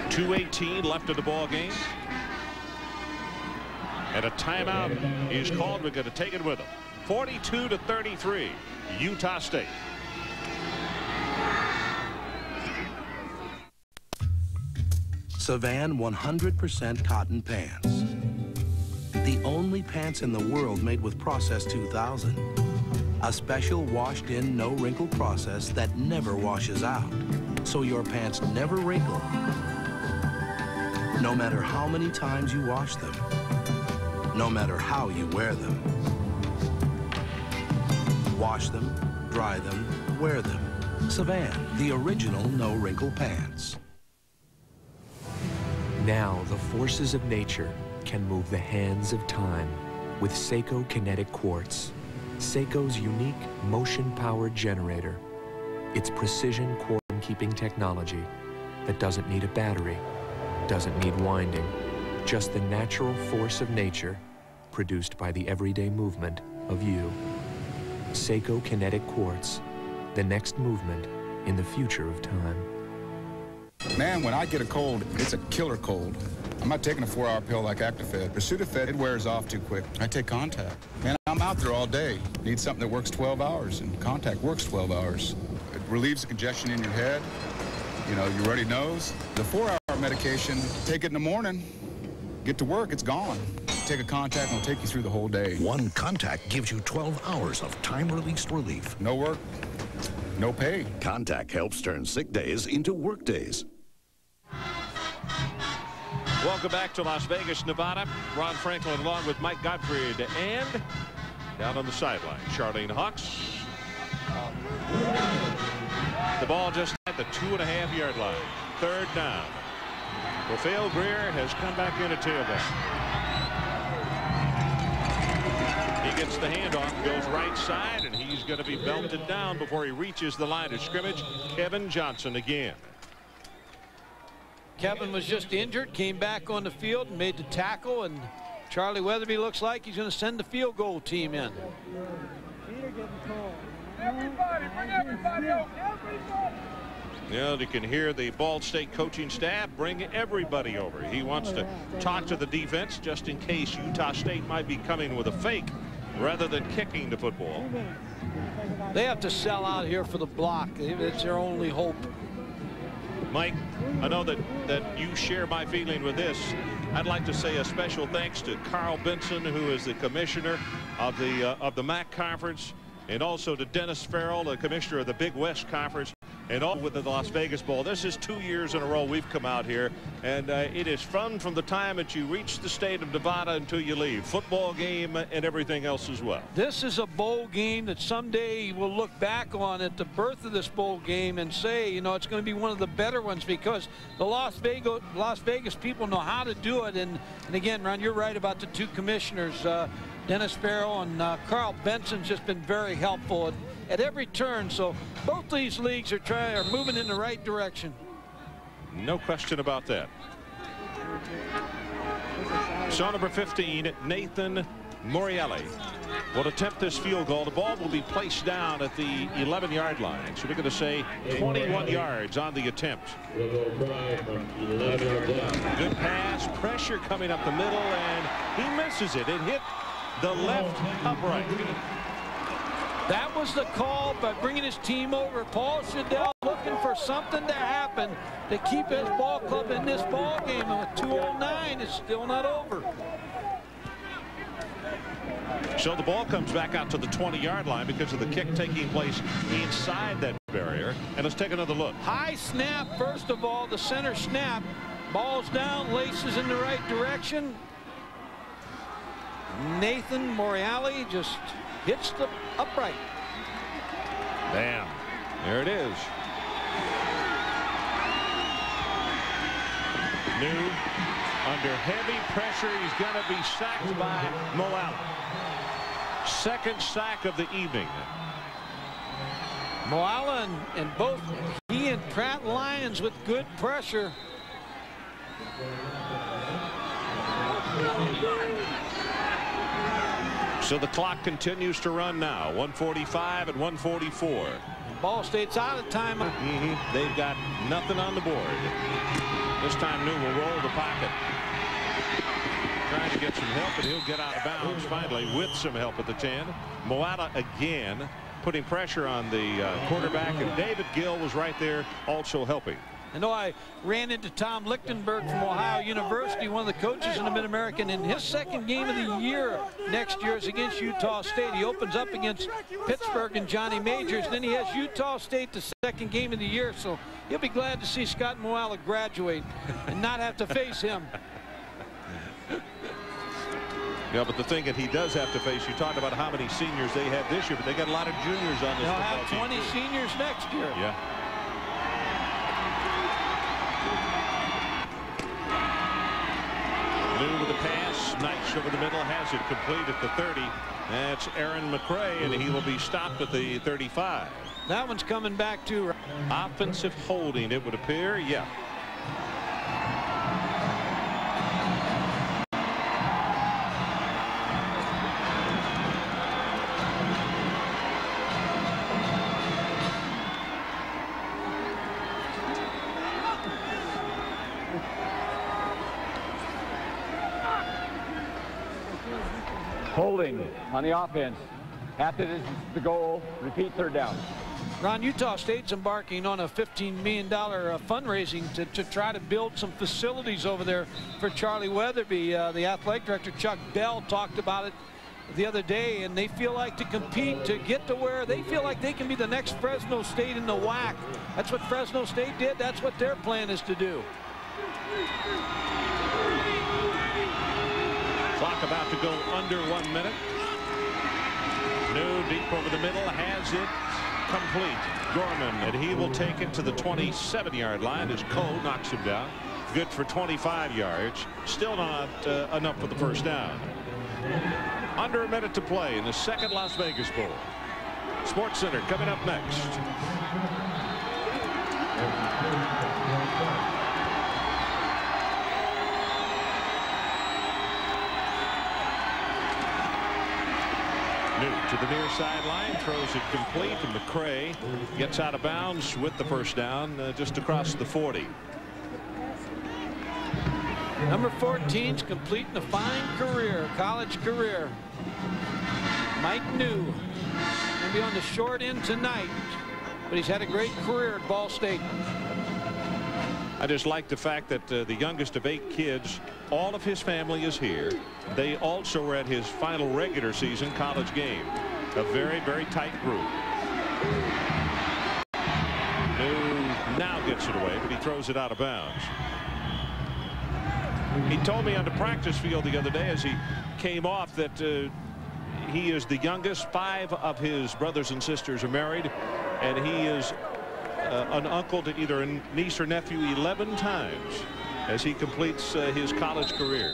2:18 left of the ball game. And a timeout is called. We're going to take it with them. 42-33, Utah State. Savan 100% cotton pants. The only pants in the world made with Process 2000. A special washed-in, no-wrinkle process that never washes out. So your pants never wrinkle, no matter how many times you wash them, no matter how you wear them. Wash them, dry them, wear them. Savan, the original no-wrinkle pants. Now the forces of nature can move the hands of time with Seiko Kinetic Quartz, Seiko's unique motion-powered generator. Its precision quantum-keeping technology that doesn't need a battery, doesn't need winding, just the natural force of nature produced by the everyday movement of you. Seiko Kinetic Quartz, the next movement in the future of time. Man, when I get a cold, it's a killer cold. I'm not taking a 4-hour pill like Actifed or Sudafed. It wears off too quick. I take Contact. Man, I'm out there all day. Need something that works 12 hours, and Contact works 12 hours. It relieves the congestion in your head. You know, your ruddy nose. The 4-hour medication, take it in the morning, get to work, it's gone. Take a Contact and it'll take you through the whole day. One Contact gives you 12 hours of time-released relief. No work, no pay. Contact helps turn sick days into work days. Welcome back to Las Vegas, Nevada. Ron Franklin along with Mike Gottfried, and down on the sideline, Charlene Hawks. The ball just at the 2.5-yard line. Third down. Rafael Greer has come back in a tailback. He gets the handoff, goes right side, and he he's going to be belted down before he reaches the line of scrimmage. Kevin Johnson again. Kevin was just injured, came back on the field and made the tackle, and Charlie Weatherby looks like he's going to send the field goal team in. Everybody, bring everybody out. Everybody. Yeah, you can hear the Ball State coaching staff bring everybody over. He wants to talk to the defense just in case Utah State might be coming with a fake rather than kicking the football. They have to sell out here for the block. It's their only hope. Mike, I know that you share my feeling with this. I'd like to say a special thanks to Carl Benson, who is the commissioner of the MAC Conference, and also to Dennis Farrell, the commissioner of the Big West Conference, and all with the Las Vegas Bowl. This is 2 years in a row we've come out here, and it is fun from the time that you reach the state of Nevada until you leave. Football game and everything else as well. This is a bowl game that someday we'll look back on at the birth of this bowl game and say, you know, it's going to be one of the better ones because the Las Vegas people know how to do it. And again, Ron, you're right about the two commissioners, Dennis Farrell and Carl Benson's just been very helpful at every turn. So both these leagues are moving in the right direction. No question about that. So number 15, Nathan Morielli will attempt this field goal. The ball will be placed down at the 11-yard line. So we're going to say 21 yards on the attempt. Good pass, pressure coming up the middle, and he misses it. It hit the left upright. That was the call by bringing his team over. Paul Shadell looking for something to happen to keep his ball club in this ball game. And with 2:09, it's still not over. So the ball comes back out to the 20-yard line because of the kick taking place inside that barrier. And let's take another look. High snap, first of all, the center snap. Ball's down, laces in the right direction. Nathan Morielli just hits the upright. Bam. There it is. New under heavy pressure. He's going to be sacked by Moala. Second sack of the evening. Moala and both he and Pratt Lyons with good pressure. So the clock continues to run now. 1:45 and 1:44. Ball State's out of time. They've got nothing on the board. This time New will roll the pocket. Trying to get some help, and he'll get out of bounds finally with some help at the 10. Moala again putting pressure on the quarterback, and David Gill was right there also helping. I know I ran into Tom Lichtenberg from Ohio University, one of the coaches in the Mid-American, and his second game of the year next year is against Utah State. He opens up against Pittsburgh and Johnny Majors. Then he has Utah State the second game of the year, so he'll be glad to see Scott Moala graduate and not have to face him. Yeah, but the thing that he does have to face, you talked about how many seniors they had this year, but they got a lot of juniors on this. They'll have 20 seniors next year. Yeah. New with the pass, nice over the middle, has it complete at the 30. That's Aaron McRae, and he will be stopped at the 35. That one's coming back to offensive holding, it would appear. Yeah. Holding on the offense. After this is the goal, repeat third down. Ron, Utah State's embarking on a $15 million fundraising to try to build some facilities over there for Charlie Weatherby. The athletic director, Chuck Bell, talked about it the other day, and they feel like to compete, to get to where they feel like they can be the next Fresno State in the WAC. That's what Fresno State did. That's what their plan is to do. Clock about to go under 1 minute. New deep over the middle, has it complete. Gorman, and he will take it to the 27-yard line as Cole knocks him down. Good for 25 yards. Still not enough for the first down. Under a minute to play in the second Las Vegas Bowl. Sports Center coming up next. New to the near sideline, throws it complete, and McCray gets out of bounds with the first down just across the 40. Number 14's completing a fine career, college career. Mike New going to be on the short end tonight, but he's had a great career at Ball State. I just like the fact that the youngest of 8 kids, all of his family is here. They also were at his final regular season college game. A very, very tight group. New now gets it away, but he throws it out of bounds. He told me on the practice field the other day as he came off that he is the youngest. 5 of his brothers and sisters are married, and he is an uncle to either a niece or nephew 11 times as he completes his college career.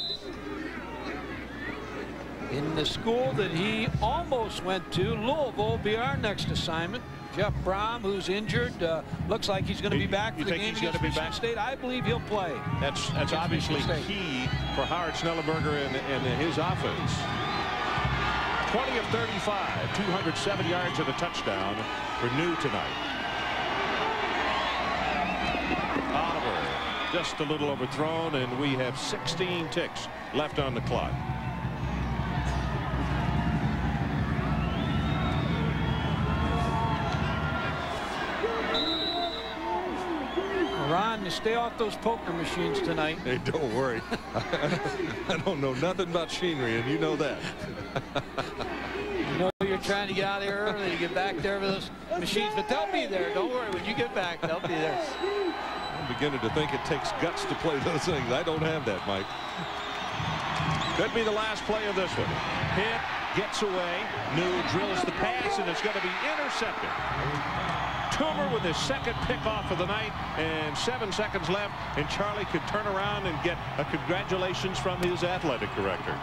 In the school that he almost went to, Louisville will be our next assignment. Jeff Brom, who's injured, looks like he's going to be back for the game against Michigan State. I believe he'll play. That's obviously key for Howard Schnellenberger and his offense. 20 of 35, 207 yards and a touchdown for New tonight. Oliver just a little overthrown, and we have 16 ticks left on the clock. Ron, you stay off those poker machines tonight. Hey, don't worry. I don't know nothing about machinery, and you know that. You know you're trying to get out of here early to get back there with those machines, but they'll be there. Don't worry. When you get back, they'll be there. I'm beginning to think it takes guts to play those things. I don't have that, Mike. Could be the last play of this one. Hit, gets away. New drills the pass, and it's going to be intercepted. Toomer with his second pick off of the night, and 7 seconds left, and Charlie could turn around and get a congratulations from his athletic director.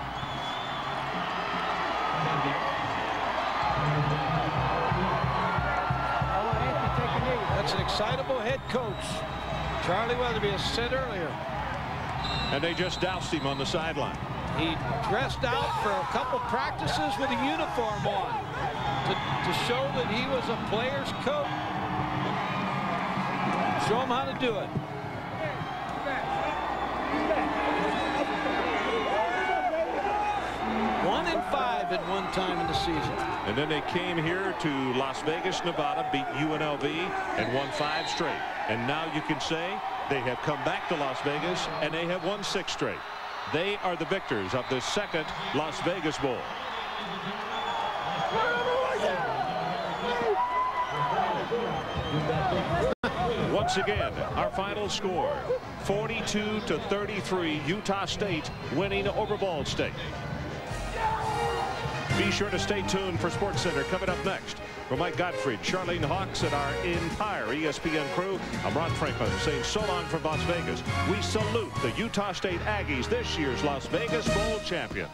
That's an excitable head coach. Charlie Weatherby has said earlier. And they just doused him on the sideline. He dressed out for a couple practices with a uniform on to show that he was a player's coach. Show him how to do it. One and 5 at one time in the season. And then they came here to Las Vegas, Nevada, beat UNLV, and won 5 straight. And now you can say they have come back to Las Vegas, and they have won 6 straight. They are the victors of the second Las Vegas Bowl. Once again, our final score, 42-33, Utah State winning over Ball State. Be sure to stay tuned for Sports Center coming up next. For Mike Gottfried, Charlene Hawks, and our entire ESPN crew, I'm Ron Franklin saying so long from Las Vegas. We salute the Utah State Aggies, this year's Las Vegas Bowl champions.